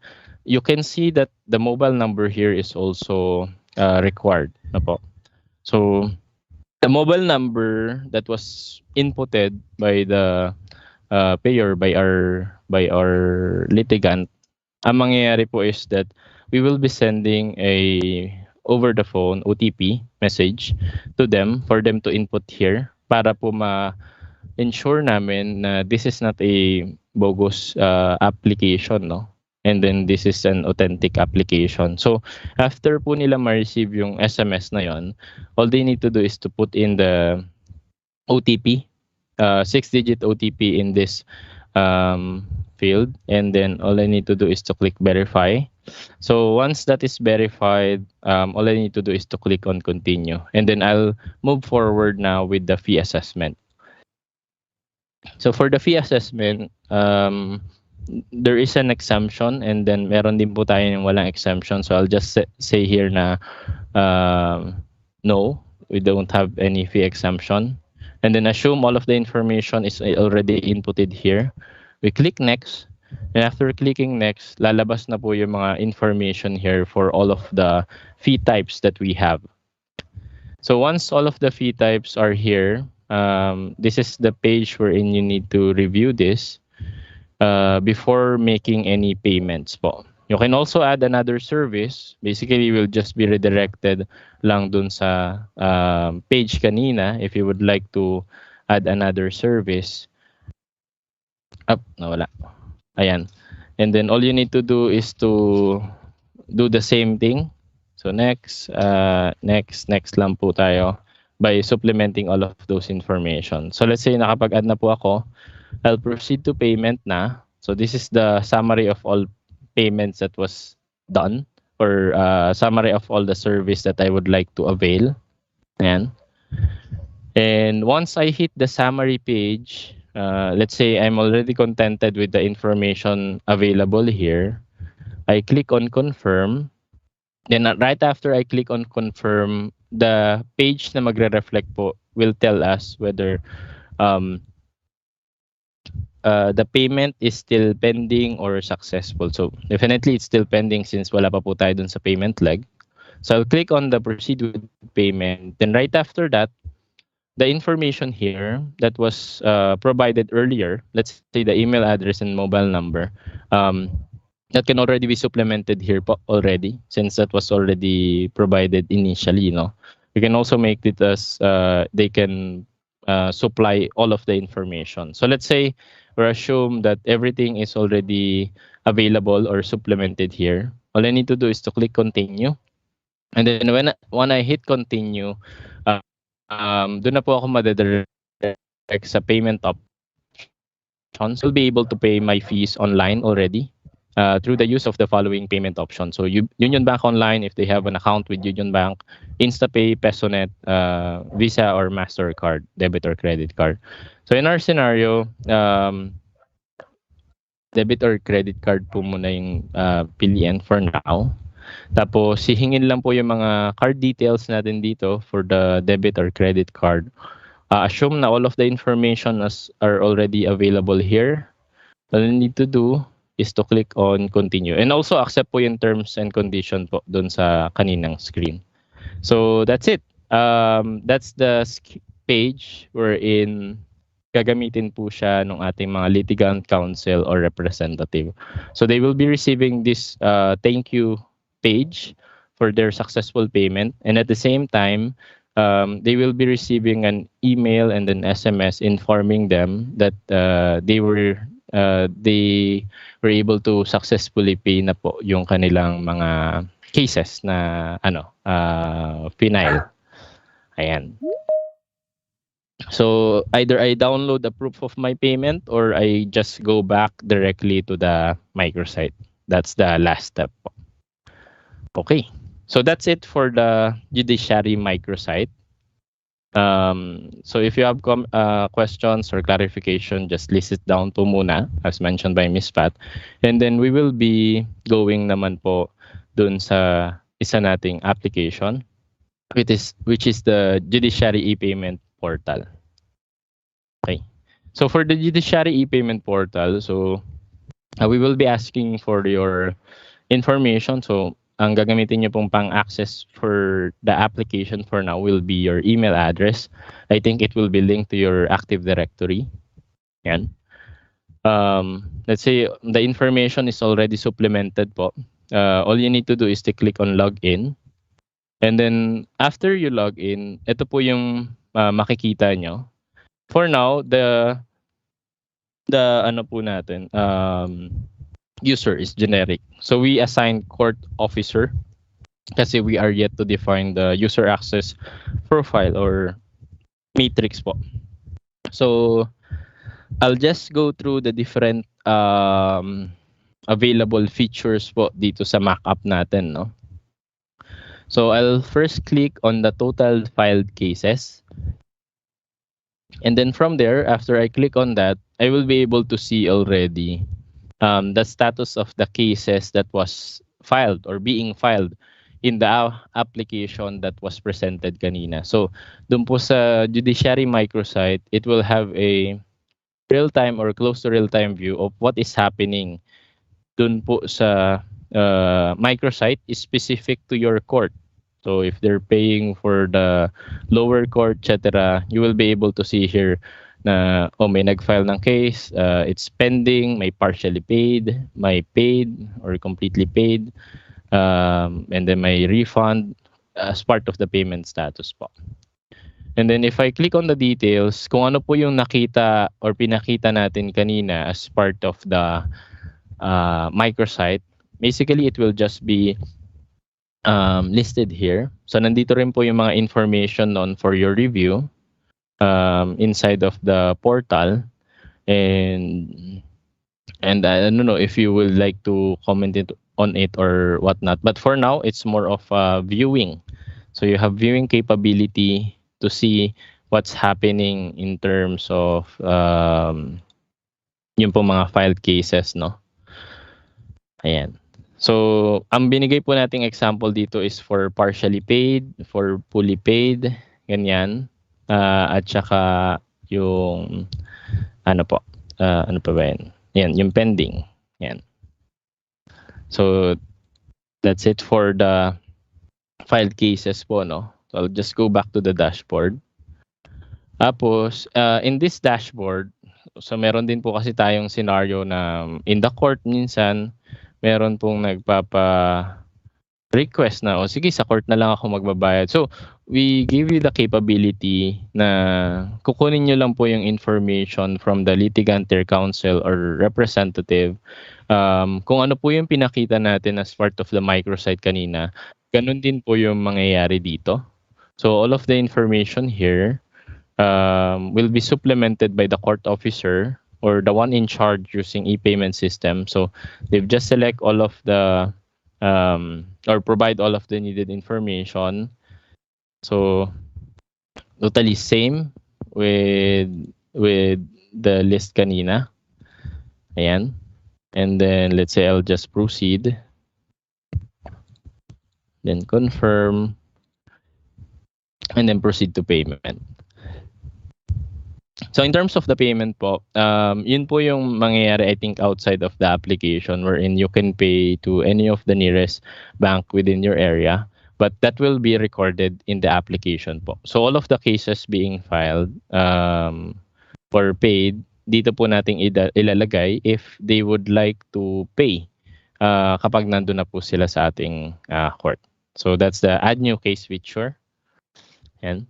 you can see that the mobile number here is also required. Po. So the mobile number that was inputted by the payer, by our litigant, ang mangyayari po is that we will be sending a over the phone OTP message to them for them to input here para po ma-ensure namin na this is not a bogus application, no? And then this is an authentic application. So after po nila ma-receive yung SMS na yon, all they need to do is to put in the OTP, 6-digit OTP in this field, and then all I need to do is to click verify. So once that is verified, all I need to do is to click on continue, and then I'll move forward now with the fee assessment. So for the fee assessment, there is an exemption, and then meron din po tayo ng walang exemption. So I'll just say here na no, we don't have any fee exemption. And then assume all of the information is already inputted here. We click next. And after clicking next, lalabas na po yung mga information here for all of the fee types that we have. So once all of the fee types are here, this is the page wherein you need to review this before making any payments po. You can also add another service. Basically, we'll just be redirected lang dun sa page kanina if you would like to add another service. Nawala. Ayan. And then all you need to do is to do the same thing. So next lang po tayo by supplementing all of those information. So let's say nakapag-add na po ako, I'll proceed to payment na. So this is the summary of all payments that was done, or summary of all the service that I would like to avail. Ayan. And once I hit the summary page, let's say I'm already contented with the information available here. I click on confirm. Then right after I click on confirm, the page na magre-reflect po will tell us whether the payment is still pending or successful. So definitely it's still pending since wala pa po tayo dun sa payment leg. So I'll click on the proceed with payment. Then right after that, the information here that was provided earlier, let's say the email address and mobile number, that can already be supplemented here po already since that was already provided initially, no? You can also make it as they can supply all of the information. So let's say we assume that everything is already available or supplemented here. All I need to do is to click continue. And then when I hit continue, doon na po ako madadirect sa payment options. I'll be able to pay my fees online already through the use of the following payment options. So Union Bank Online, if they have an account with Union Bank, InstaPay, PesoNet, Visa or MasterCard, debit or credit card. So in our scenario, debit or credit card po muna yung piliin for now. Tapos, hihingin lang po yung mga card details natin dito for the debit or credit card. Assume na all of the information are already available here. All you need to do is to click on continue. And also, accept po yung terms and condition po dun sa kaninang screen. So, that's it. That's the page wherein gagamitin po siya ng ating mga litigant counsel or representative. So they will be receiving this thank you page for their successful payment, and at the same time, they will be receiving an email and an SMS informing them that they were able to successfully pay na po yung kanilang mga cases na final. Ayan. So either I download the proof of my payment or I just go back directly to the microsite. That's the last step. Okay. So that's it for the Judiciary microsite. So if you have questions or clarification, just list it down po muna, as mentioned by Ms. Pat. And then we will be going naman po dun sa isa nating application, which is the Judiciary ePayment portal. Okay. So for the Judiciary ePayment portal, so we will be asking for your information. So ang gagamitin niyo pong pang-access for the application for now will be your email address. I think it will be linked to your Active Directory. Yan. Let's say the information is already supplemented po. All you need to do is to click on login. And then after you log in, ito po yung makikita nyo. For now, the ano po natin, user is generic. So we assign court officer kasi we are yet to define the user access profile or matrix po. So I'll just go through the different available features po dito sa mock-up natin, no? So I'll first click on the total filed cases. And then from there, after I click on that, I will be able to see already the status of the cases that was filed or being filed in the application that was presented kanina. So dun po sa Judiciary microsite, it will have a real-time or close to real-time view of what is happening dun po sa microsite is specific to your court. So if they're paying for the lower court, etc., you will be able to see here na may nag-file ng case, it's pending, may partially paid, may paid or completely paid, and then may refund as part of the payment status po. And then if I click on the details, kung ano po yung nakita or pinakita natin kanina as part of the microsite, basically it will just be listed here. So nandito rin po yung mga information on for your review inside of the portal, and I don't know if you would like to comment on it or whatnot, but for now it's more of viewing. So you have viewing capability to see what's happening in terms of yung po mga filed cases, no? Ayan. So, ang binigay po nating example dito is for partially paid, for fully paid, ganyan. At saka yung ano pa ba yan? Yan, yung pending. Yan. So, that's it for the filed cases po, no? So, I'll just go back to the dashboard. Tapos, in this dashboard, so meron din po kasi tayong scenario na in the court minsan, meron pong nagpapa-request na, sige, sa court na lang ako magbabayad. So, we give you the capability na kukunin nyo lang po yung information from the litigant, their counsel, or representative. Kung ano po yung pinakita natin as part of the microsite kanina, ganun din po yung mangyayari dito. So, all of the information here will be supplemented by the court officer or the one in charge using e-payment system. So they've just select all of the or provide all of the needed information. So totally same with the list kanina. Ayan. And then let's say I'll just proceed. then confirm, and then proceed to payment. So in terms of the payment po, yun po yung mangyayari, I think, outside of the application, wherein you can pay to any of the nearest bank within your area, but that will be recorded in the application po. So all of the cases being filed or paid, dito po nating ilalagay if they would like to pay kapag nandun na po sila sa ating court. So that's the add new case feature. And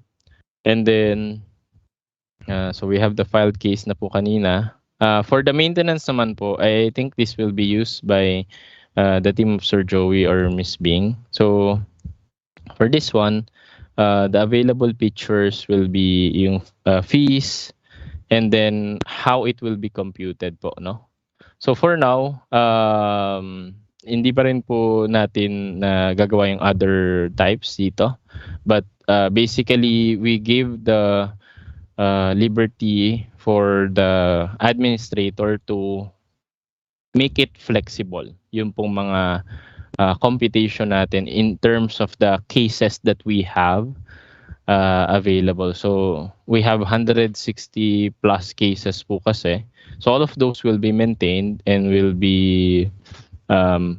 then, so we have the filed case na po kanina. For the maintenance naman po, I think this will be used by the team of Sir Joey or Miss Bing. So for this one, the available features will be yung fees and then how it will be computed po, no? So for now, hindi pa rin po natin gagawa yung other types dito. But basically, we give the liberty for the administrator to make it flexible. Yung pong mga computation natin in terms of the cases that we have available. So we have 160 plus cases po kasi. So all of those will be maintained and will be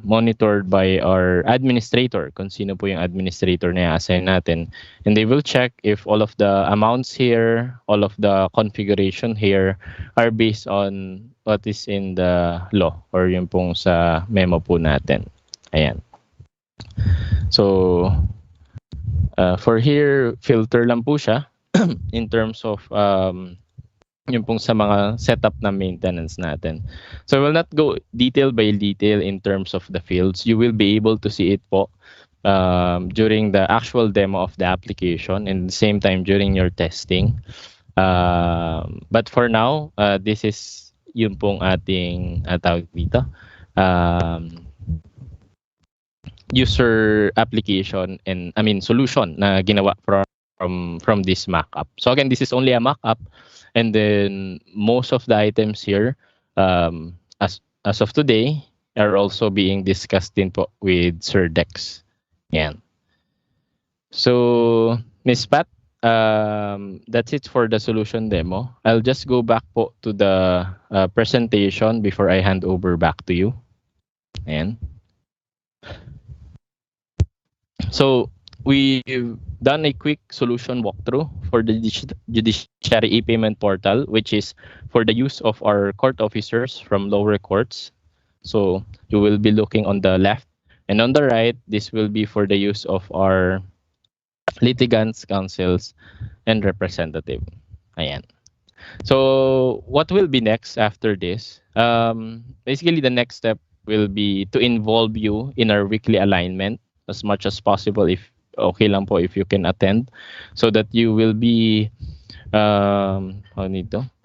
monitored by our administrator, kung sino po yung administrator na i-assign natin. And they will check if all of the amounts here, all of the configuration here are based on what is in the law or yung pong sa memo po natin. Ayan. So, for here, filter lang po siya in terms of yung pong sa mga setup na maintenance natin. So I will not go detail by detail in terms of the fields. You will be able to see it po during the actual demo of the application and the same time during your testing. But for now, this is yung pong ating tawag dito. User application and solution na ginawa from this mock-up. So again, this is only a mock-up. And then most of the items here, as of today, are also being discussed din po with Sir Dex. Yan. So, Ms. Pat, that's it for the solution demo. I'll just go back po to the presentation before I hand over back to you. Ayan. So, we've done a quick solution walkthrough for the Judiciary ePayment portal, which is for the use of our court officers from lower courts. So you will be looking on the left, and on the right, this will be for the use of our litigants, counsels, and representative. Ayan. So what will be next after this? Basically, the next step will be to involve you in our weekly alignment as much as possible, if okay lang po, if you can attend, so that you will be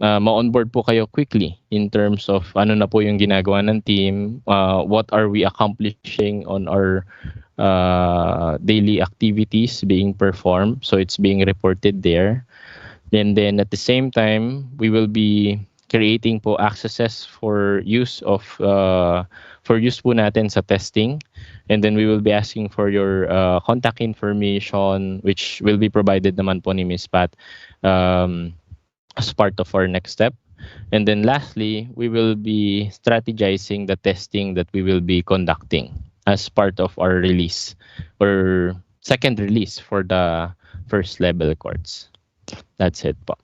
ma-onboard po kayo quickly in terms of ano na po yung ginagawa ng team, what are we accomplishing on our daily activities being performed, so it's being reported there. And then at the same time, we will be creating po accesses for use po natin sa testing. And then we will be asking for your contact information, which will be provided naman po ni Ms. Pat as part of our next step. And then lastly, we will be strategizing the testing that we will be conducting as part of our release or second release for the first level courts. That's it po.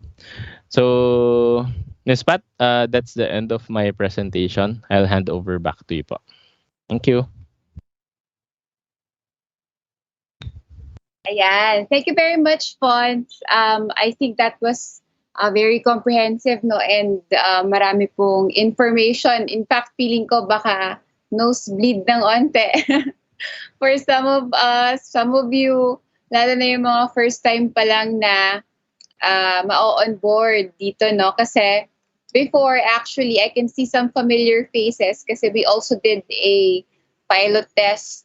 So, Ms. Pat, that's the end of my presentation. I'll hand over back to you po. Thank you. Ayan. Thank you very much, Fons. I think that was very comprehensive, no, and marami pong information. In fact, feeling ko baka nosebleed ng onte for some of us, some of you, lalo na yung mga first time pa lang na ma-onboard dito, no? Kasi before, actually, I can see some familiar faces kasi we also did a pilot test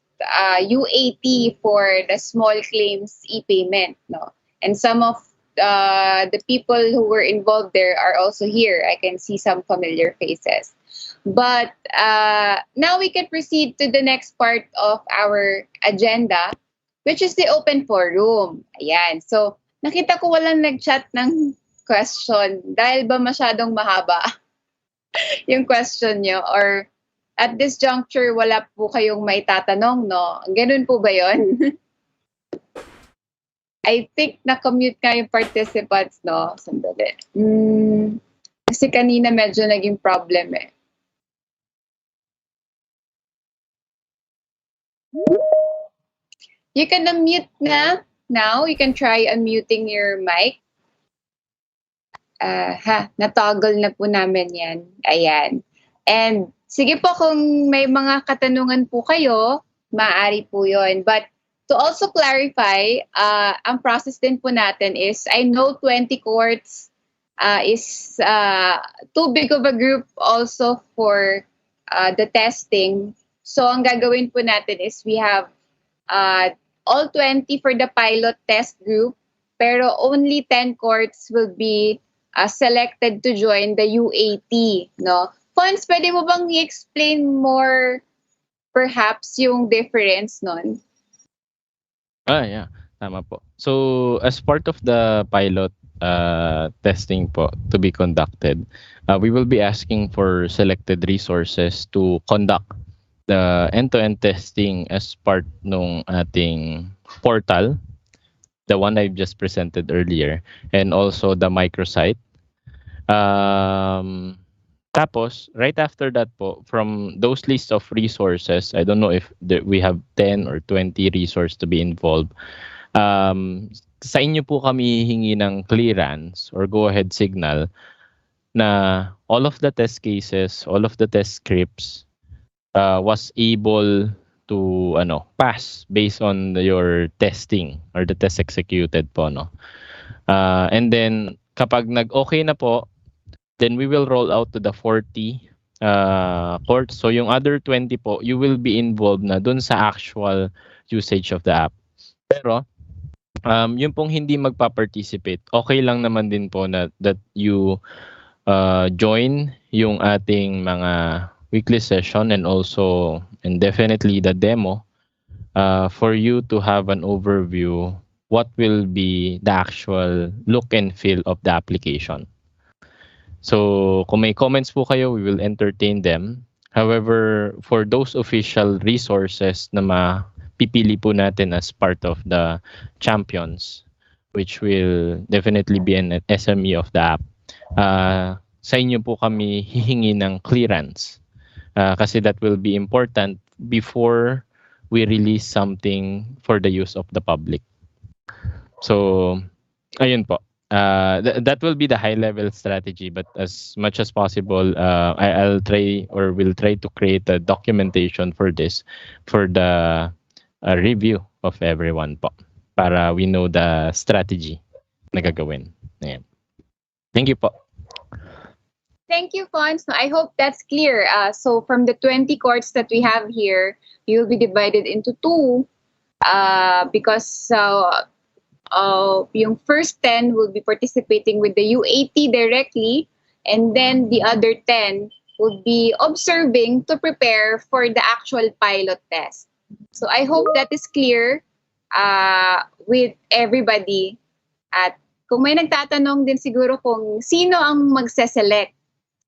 UAT for the small claims e-payment, no? And some of the people who were involved there are also here. I can see some familiar faces. But now we can proceed to the next part of our agenda, which is the open forum. Ayan. So, nakita ko walang nag-chat ng question. Dahil ba masyadong mahaba yung question nyo? Or at this juncture, wala po kayong may tatanong, no? Ganun po ba yon? I think na-commute nga yung participants, no? Sandali. Kasi kanina medyo naging problem eh. You can unmute na now. You can try unmuting your mic. Natoggle na po namin yan. Ayan. And sige po, kung may mga katanungan po kayo, maaari po yun. But to also clarify, ang process din po natin is, I know 20 courts is too big of a group also for the testing. So ang gagawin po natin is we have all 20 for the pilot test group, pero only 10 courts will be selected to join the UAT, no? Fons, pwede mo bang i-explain more perhaps yung difference nun? Yeah. Tama po. So, as part of the pilot testing po to be conducted, we will be asking for selected resources to conduct the end-to-end testing as part nung ating portal, the one I've just presented earlier, and also the microsite. Tapos, right after that po, from those lists of resources, I don't know if we have 10 or 20 resources to be involved. Sa inyo po kami hingi ng clearance or go-ahead signal na all of the test cases, all of the test scripts was able to pass based on your testing or the test executed po, no? And then, kapag nag-okay na po, then we will roll out to the 40 courts. So yung other 20 po, you will be involved na dun sa actual usage of the app. Pero, yung pong hindi magpa-participate, okay lang naman din po na that you join yung ating mga weekly session and also and definitely the demo for you to have an overview what will be the actual look and feel of the application. So kung may comments po kayo, we will entertain them. However, for those official resources na mapipili po natin as part of the champions, which will definitely be an SME of the app, sa inyo po kami hihingi ng clearance. Kasi that will be important before we release something for the use of the public. So, ayun po. That will be the high-level strategy, but as much as possible, I'll try or will try to create a documentation for this, for the review of everyone po, para we know the strategy na gagawin. Ayan. Thank you po. Thank you, Fons. I hope that's clear. So from the 20 courts that we have here, you'll be divided into two because yung first 10 will be participating with the UAT directly, and then the other 10 will be observing to prepare for the actual pilot test. So I hope that is clear with everybody. At kung may nagtatanong din siguro kung sino ang magse-select,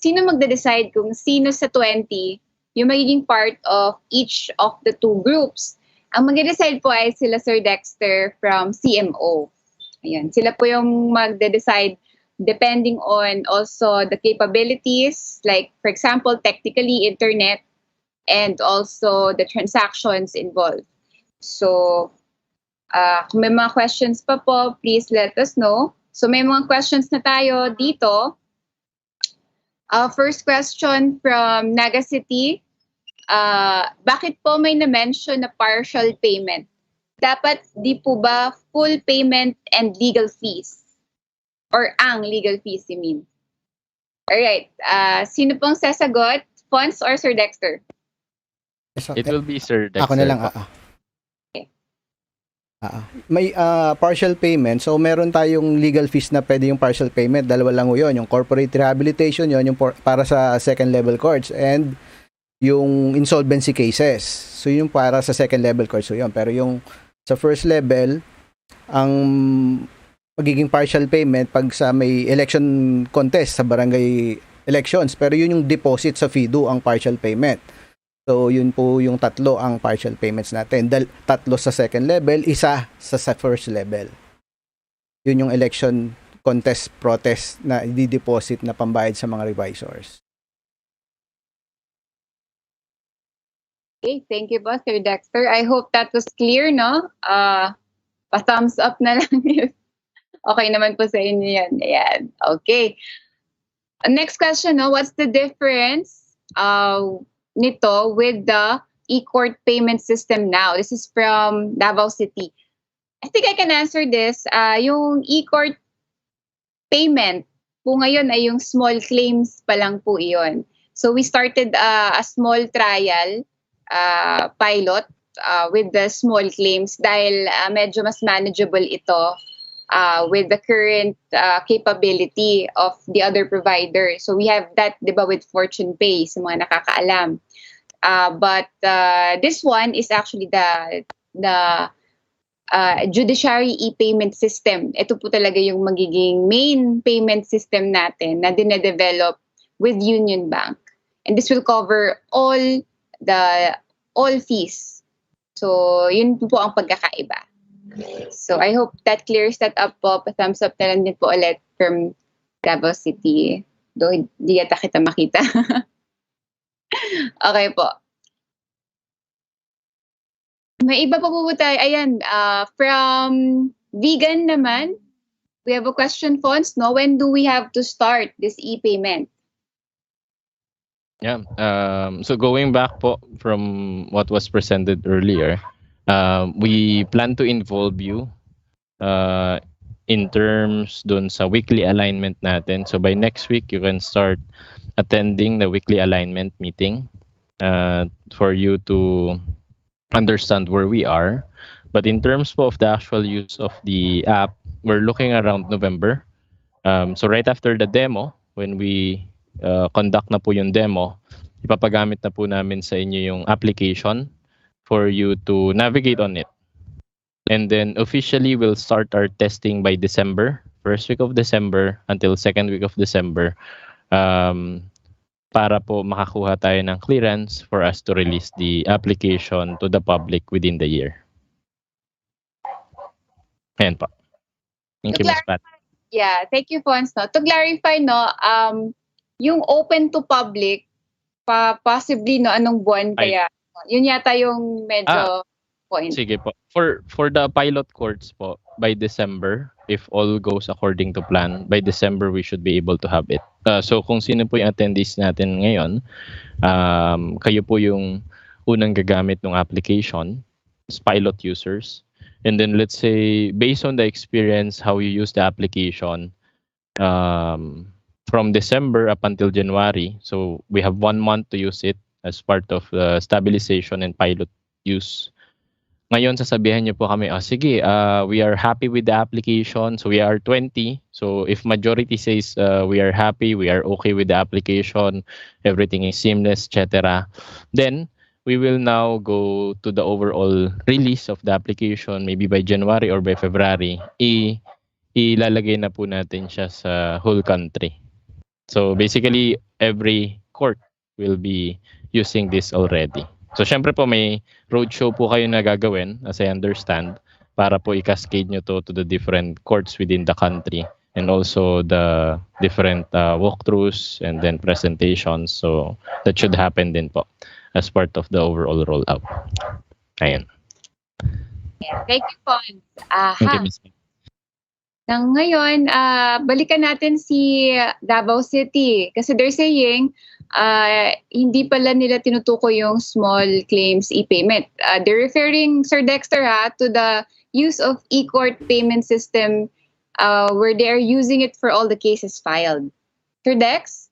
sino magde-decide kung sino sa 20 yung magiging part of each of the two groups. Ang magde-decide po ay sila Sir Dexter from CMO. Ayan, sila po yung magde-decide depending on also the capabilities, like for example, technically internet, and also the transactions involved. So, kung may mga questions pa po, please let us know. So may mga questions na tayo dito. First question from Naga City. Bakit po may na-mention na partial payment? Dapat di po ba full payment and legal fees? Or ang legal fees, you mean? Alright. Sino pong sasagot? Fons or Sir Dexter? It will be Sir Dexter. Ako na lang. May partial payment. So, meron tayong legal fees na pwede yung partial payment. Dalawa lang yun. Yung corporate rehabilitation, yun yung para sa second level courts. And yung insolvency cases. So, yung para sa second level courts. So, yun. Pero yung Sa first level, ang magiging partial payment pag sa may election contest sa barangay elections. Pero yun yung deposit sa FIDO ang partial payment. So, yun po yung tatlo ang partial payments natin. Tatlo sa second level, isa sa first level. Yun yung election contest protest na i-deposit na pambayad sa mga revisors. Okay, thank you po, Sir Dexter. I hope that was clear, no? Pa-thumbs up na lang yun. Okay naman po sa inyo yan. Ayan. Okay. Next question, no? What's the difference nito with the e-court payment system now? This is from Davao City. I think I can answer this. Yung e-court payment po ngayon ay yung small claims pa lang po iyon. So we started a small trial pilot with the small claims dahil medyo mas manageable ito with the current capability of the other provider. So we have that, di ba, with Fortune Pay sa mga nakakaalam. But this one is actually the Judiciary ePayment system. Ito po talaga yung magiging main payment system natin na dine-develop with Union Bank. And this will cover all fees. So, yun po ang pagkakaiba. So, I hope that clears that up po. Pa-thumbs up na lang din po ulit from Davao City. Though, hindi yata kita makita. Okay po. May iba pa po tayo. Ayan, from Vegan naman, we have a question, Fons, no? When do we have to start this e-payment? Yeah. So going back po from what was presented earlier, we plan to involve you in terms dun sa weekly alignment natin. So by next week, you can start attending the weekly alignment meeting for you to understand where we are. But in terms po of the actual use of the app, we're looking around November. So right after the demo, when we conduct na po yung demo, ipapagamit na po namin sa inyo yung application for you to navigate on it. And then officially, we'll start our testing by December, first week of December until second week of December, para po makakuha tayo ng clearance for us to release the application to the public within the year. Ayan po. Thank you, Ms. Pat. Yeah, thank you, Fons. No? To clarify, no, yung open to public, possibly, no, anong buwan kaya? Yun yata yung medyo point. Sige po. For the pilot courts po, by December, if all goes according to plan, by December we should be able to have it. So kung sino po yung attendees natin ngayon, kayo po yung unang gagamit ng application as pilot users. And then let's say, based on the experience, how you use the application, from December up until January, so we have 1 month to use it as part of the stabilization and pilot use. Ngayon, sasabihan niyo po kami, sige, we are happy with the application. So we are 20. So if majority says we are happy, we are okay with the application, everything is seamless, etc., then we will now go to the overall release of the application, maybe by January or by February. Ilalagay na po natin siya sa whole country. So basically, every court will be using this already. So syempre po may roadshow po kayo na gagawin, as I understand, para po i-cascade nyo to the different courts within the country and also the different walkthroughs and then presentations. So that should happen din po as part of the overall rollout. Ayan. Yeah, thank you, Fons. Thank you, Ms. Nang ngayon, balikan natin si Davao City kasi they're saying hindi pala nila tinutukoy yung small claims e-payment. They're referring, Sir Dexter, to the use of e-court payment system where they are using it for all the cases filed. Sir Dex?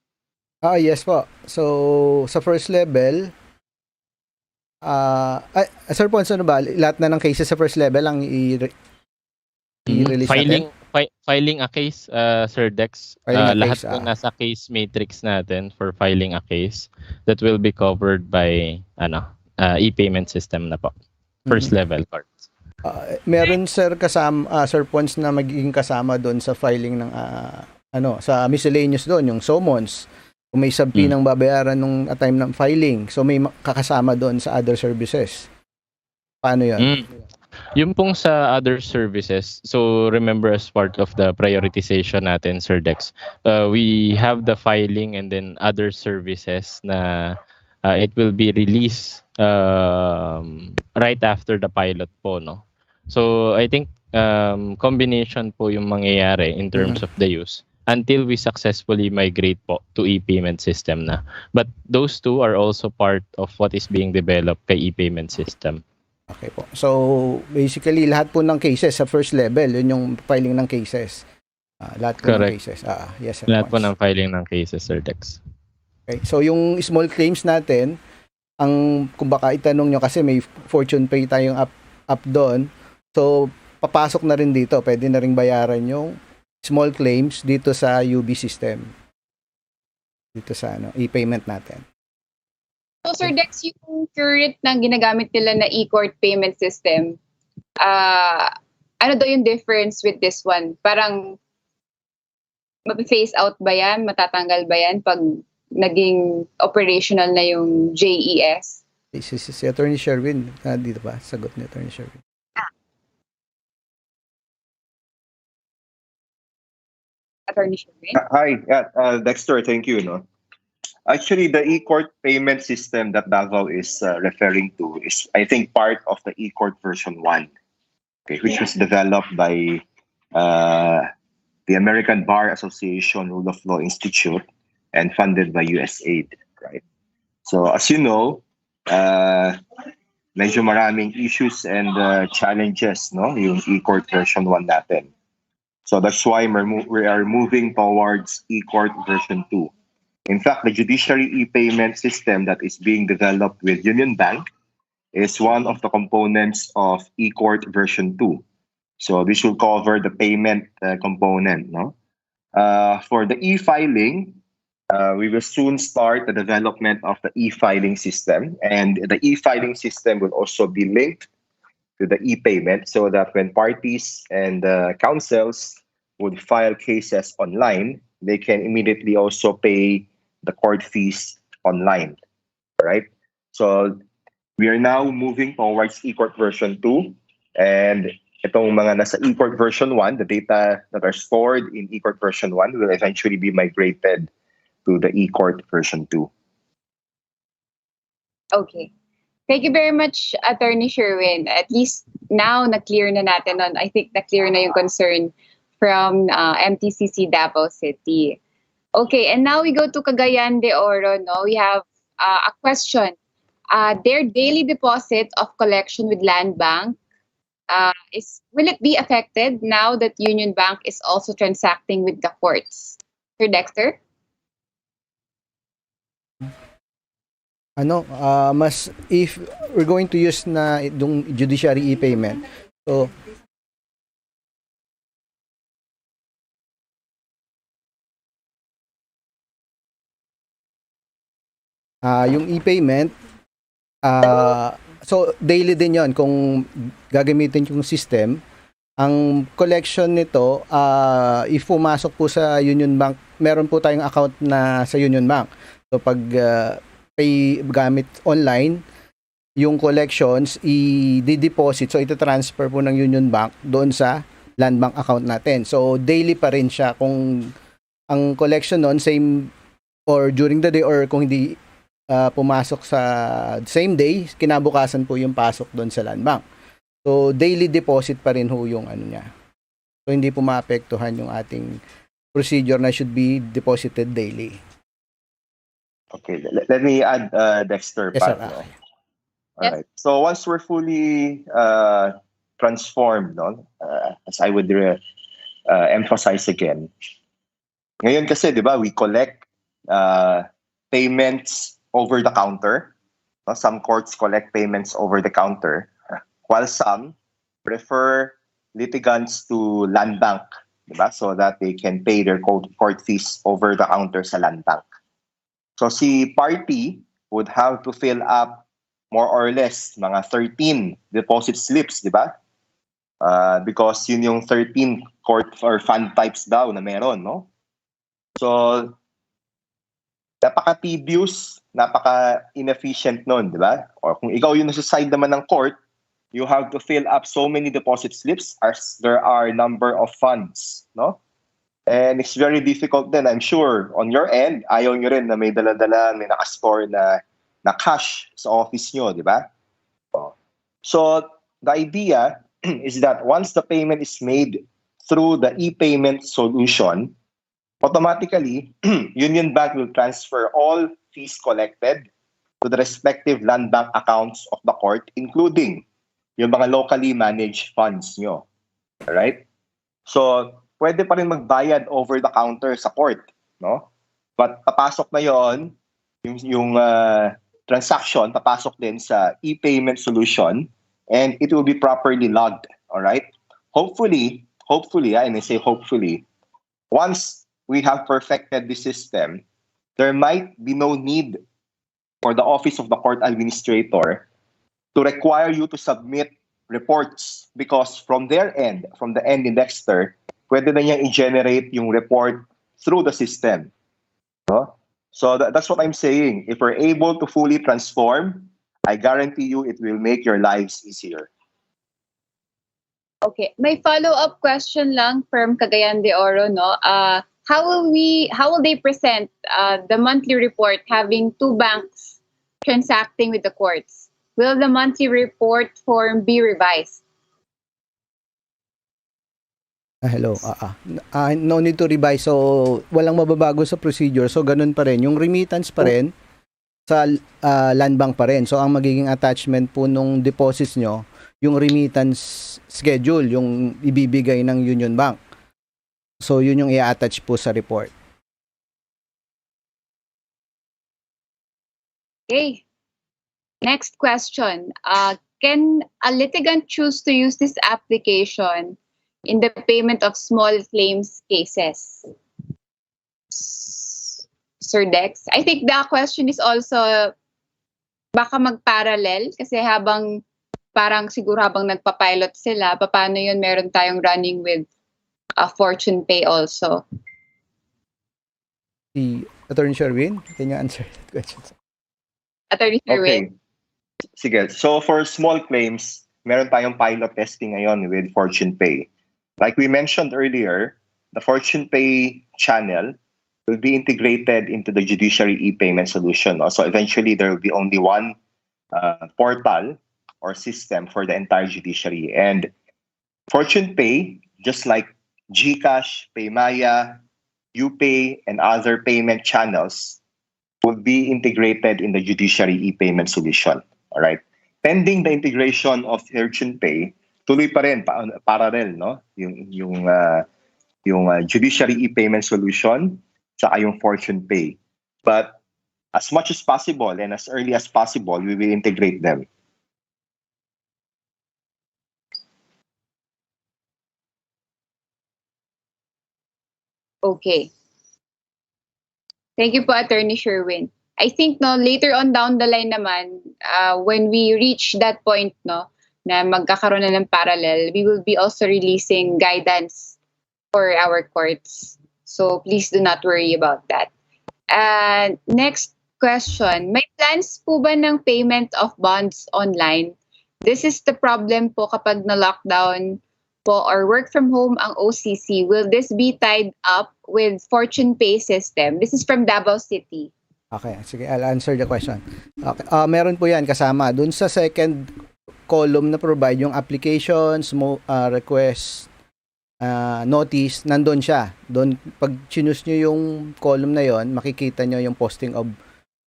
Yes po. So, sa first level, Sir Pons, ano ba? Lahat na ng cases sa first level ang i-release natin? Filing a case, Sir Dex. Lahat po nasa case matrix natin for filing a case that will be covered by e-payment system na po. First level cards. Meron sir kasama Sir Pons na magiging kasama doon sa filing ng sa miscellaneous doon, yung summons. Kung may subpoena ng babayaran nung time ng filing. So may kakasama doon sa other services. Paano 'yon? Yung pong sa other services, so remember as part of the prioritization natin, Sir Dex, we have the filing and then other services na it will be released right after the pilot po, no? So I think combination po yung mangyayari in terms of the use until we successfully migrate po to e-payment system na. But those two are also part of what is being developed kay e-payment system. Okay po. So, basically, lahat po ng cases sa first level, yun yung filing ng cases. Lahat po ng cases. Yes, sir. Lahat po ng filing ng cases, Sir Dex. Okay. So, yung small claims natin, kung baka itanong nyo kasi may fortune pay tayong up doon. So, papasok na rin dito. Pwede na rin bayaran yung small claims dito sa UB system. Dito sa e-payment natin. So, Sir Dex, yung current na ginagamit nila na e-court payment system, ano daw yung difference with this one? Parang, mag-phase out ba yan? Matatanggal ba yan pag naging operational na yung JES? Si Attorney Sherwin, dito ba? Sagot ni Attorney Sherwin. Attorney Sherwin? Hi, Dexter, thank you. Actually, the e-court payment system that Davao is referring to is, I think, part of the e-court version 1, which was developed by the American Bar Association Rule of Law Institute and funded by USAID, right? So, as you know, medyo maraming issues and challenges, yung e-court version 1 natin. So that's why we are moving towards e-court version 2. In fact, the Judiciary ePayment system that is being developed with Union Bank is one of the components of eCourt version 2. So this will cover the payment component. For the e-filing, we will soon start the development of the e-filing system. And the e-filing system will also be linked to the e-payment so that when parties and counsels would file cases online, they can immediately also pay the court fees online, right? So we are now moving towards eCourt version 2, and itong mga nasa eCourt version 1, the data that are stored in eCourt version 1 will eventually be migrated to the eCourt version 2. Okay. Thank you very much, Attorney Sherwin. At least now, na-clear na natin I think na-clear na yung concern from MTCC Davao City. Okay, and now we go to Cagayan de Oro. We have a question. Their daily deposit of collection with Land Bank, will it be affected now that Union Bank is also transacting with the courts? Sir Dexter? If we're going to use na itong Judiciary ePayment, so yung e-payment, so daily din yon kung gagamitin yung system. Ang collection nito, if pumasok po sa Union Bank, meron po tayong account na sa Union Bank. So pag pay gamit online, yung collections, i-deposit, so ito-transfer po ng Union Bank doon sa Land Bank account natin. So daily pa rin siya kung ang collection noon same or during the day, or kung hindi pumasok sa same day, kinabukasan po yung pasok doon sa Land Bank. So, daily deposit pa rin ho yung niya. So, hindi po maapektuhan yung ating procedure na should be deposited daily. Okay, let me add Dexter. Yes, sir. All right. So, once we're fully transformed, as I would emphasize again, ngayon kasi, di ba, we collect payments over the counter. Some courts collect payments over the counter, while some prefer litigants to Land Bank, diba? So that they can pay their court fees over the counter sa Land Bank. So si party would have to fill up more or less mga 13 deposit slips, diba? because yun yung 13 court or fund types daw na meron, no? So, napaka-tedious, napaka-inefficient nun, di ba? Or kung ikaw yung nasa side naman ng court, you have to fill up so many deposit slips as there are number of funds, no? And it's very difficult then, I'm sure, on your end, ayaw nyo rin na may dala-dala, may nakascore na cash sa office nyo, di ba? So, the idea is that once the payment is made through the e-payment solution, automatically, Union Bank will transfer all fees collected to the respective land bank accounts of the court, including yung mga locally managed funds nyo. Alright? So, pwede pa rin magbayad over the counter sa court, no? But papasok na yon yung transaction, papasok din sa e-payment solution, and it will be properly logged. Alright? Hopefully, and I say hopefully, once we have perfected the system, there might be no need for the Office of the Court Administrator to require you to submit reports because from their end, from the end indexer, pwede na niyang i-generate yung report through the system. No? So that's what I'm saying. If we're able to fully transform, I guarantee you it will make your lives easier. Okay, may follow-up question lang from Cagayan de Oro, no? How will they present the monthly report having two banks transacting with the courts? Will the monthly report form be revised? Hello. No need to revise. So, walang mababago sa procedure. So, ganun pa rin. Yung remittance pa rin sa land bank pa rin. So, ang magiging attachment po nung deposits nyo, yung remittance schedule, yung ibibigay ng Union Bank. So, yun yung i-attach po sa report. Okay. Next question. Can a litigant choose to use this application in the payment of small claims cases? Sir Dex? I think the question is also baka mag-parallel kasi habang nagpa-pilot sila, paano yun meron tayong running with Fortune Pay also? Si Attorney Sherwin, can you answer that question? Attorney Sherwin? Okay. Sige. So for small claims, meron tayong pilot testing ngayon with Fortune Pay. Like we mentioned earlier, the Fortune Pay channel will be integrated into the Judiciary ePayment solution. So eventually, there will be only one portal or system for the entire judiciary. And Fortune Pay, just like GCash, Paymaya, UPay, and other payment channels, will be integrated in the Judiciary ePayment solution. All right. Pending the integration of Fortune Pay, tuloy pa rin parallel, no? Yung Judiciary ePayment solution saka yung Fortune Pay. But as much as possible and as early as possible, we will integrate them. Okay. Thank you po, Attorney Sherwin. I think later on down the line naman, when we reach that point na magkakaroon na ng parallel, we will be also releasing guidance for our courts. So please do not worry about that. Next question, may plans po ba ng payment of bonds online? This is the problem po kapag na-lockdown po or work from home ang OCC. Will this be tied up with Fortune Pay system? This is from Davao City. Okay, sige, I'll answer the question. Okay, meron po yan kasama. Dun sa second column na provide yung applications, request, notice, nandun siya. Doon, pag chinus nyo yung column na yon, makikita nyo yung posting of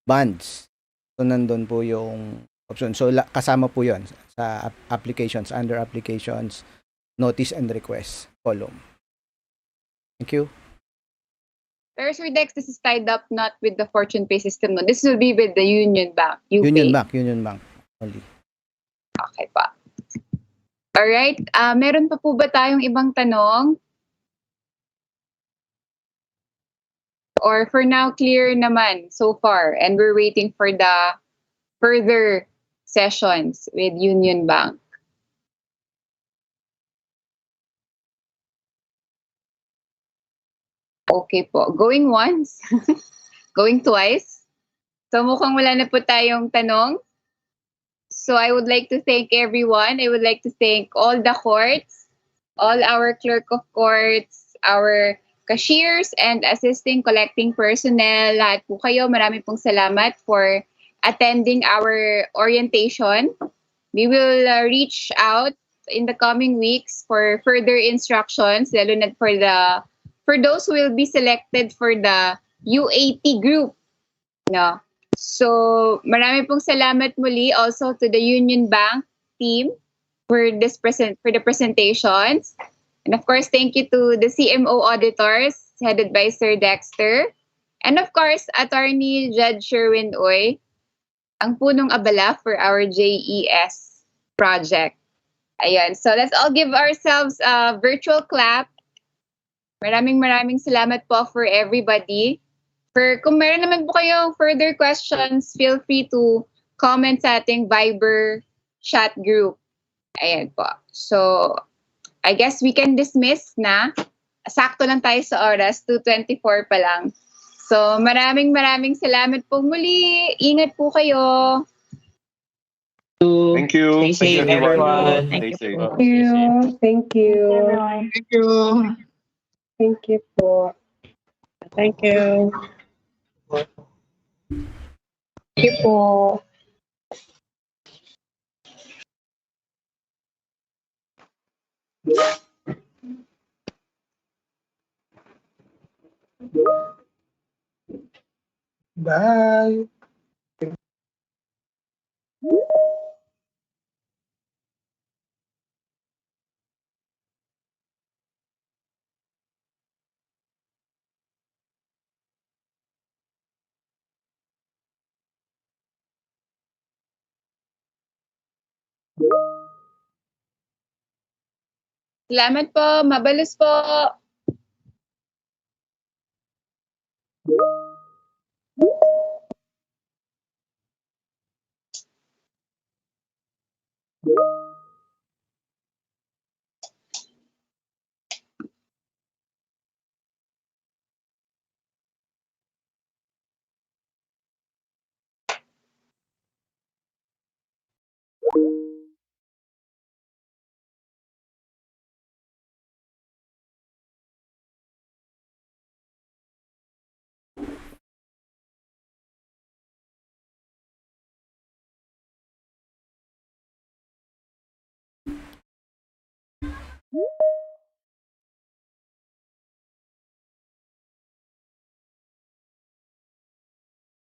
bonds. So, nandun po yung option. So, kasama po yon sa applications, under applications, notice and request column. Thank you. Pero Sir Dex, this is tied up not with the Fortune Pay system. No? This will be with the Union Bank. Union Bank only. Okay pa. Alright, meron pa po ba tayong ibang tanong? Or for now, clear naman so far and we're waiting for the further sessions with Union Bank. Okay po. Going once? Going twice? So mukhang wala na po tayong tanong. So I would like to thank everyone. I would like to thank all the courts, all our clerk of courts, our cashiers and assisting collecting personnel. Lahat po kayo, marami pong salamat for attending our orientation. We will reach out in the coming weeks for further instructions, lalo na for those who will be selected for the UAT group. No. So, marami pong salamat muli also to the Union Bank team for the presentations. And of course, thank you to the CMO auditors headed by Sir Dexter. And of course, Attorney Judge Sherwin Oy, ang punong abala for our JES project. Ayan. So, let's all give ourselves a virtual clap. Maraming salamat po for everybody. Kung meron naman po kayong further questions, feel free to comment sa ating Viber chat group. Ayan po. So, I guess we can dismiss na. Sakto lang tayo sa oras, 2:24 pa lang. So, maraming salamat po muli. Ingat po kayo. Thank you. Stay safe, everyone. Thank Stay you safe. po. Thank you. Thank you. Thank you. Thank you po. Thank you. Thank you po. Bye. Salamat po. Mabalus po.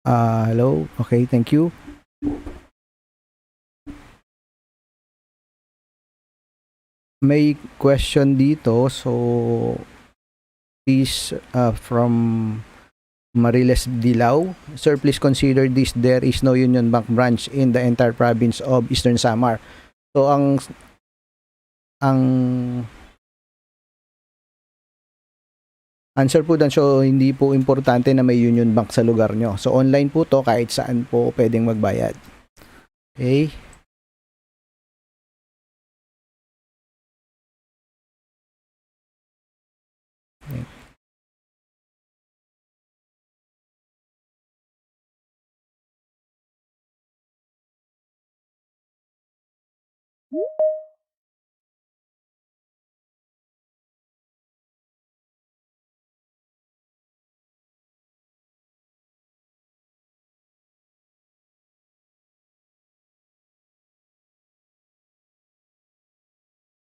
Hello. Okay, thank you. May question dito. So, please, from Mariles Dilao. Sir, please consider this. There is no Union Bank branch in the entire province of Eastern Samar. So, ang answer po dun, so hindi po importante na may Union Bank sa lugar nyo. So, online po to, kahit saan po pwedeng magbayad. Okay? Okay.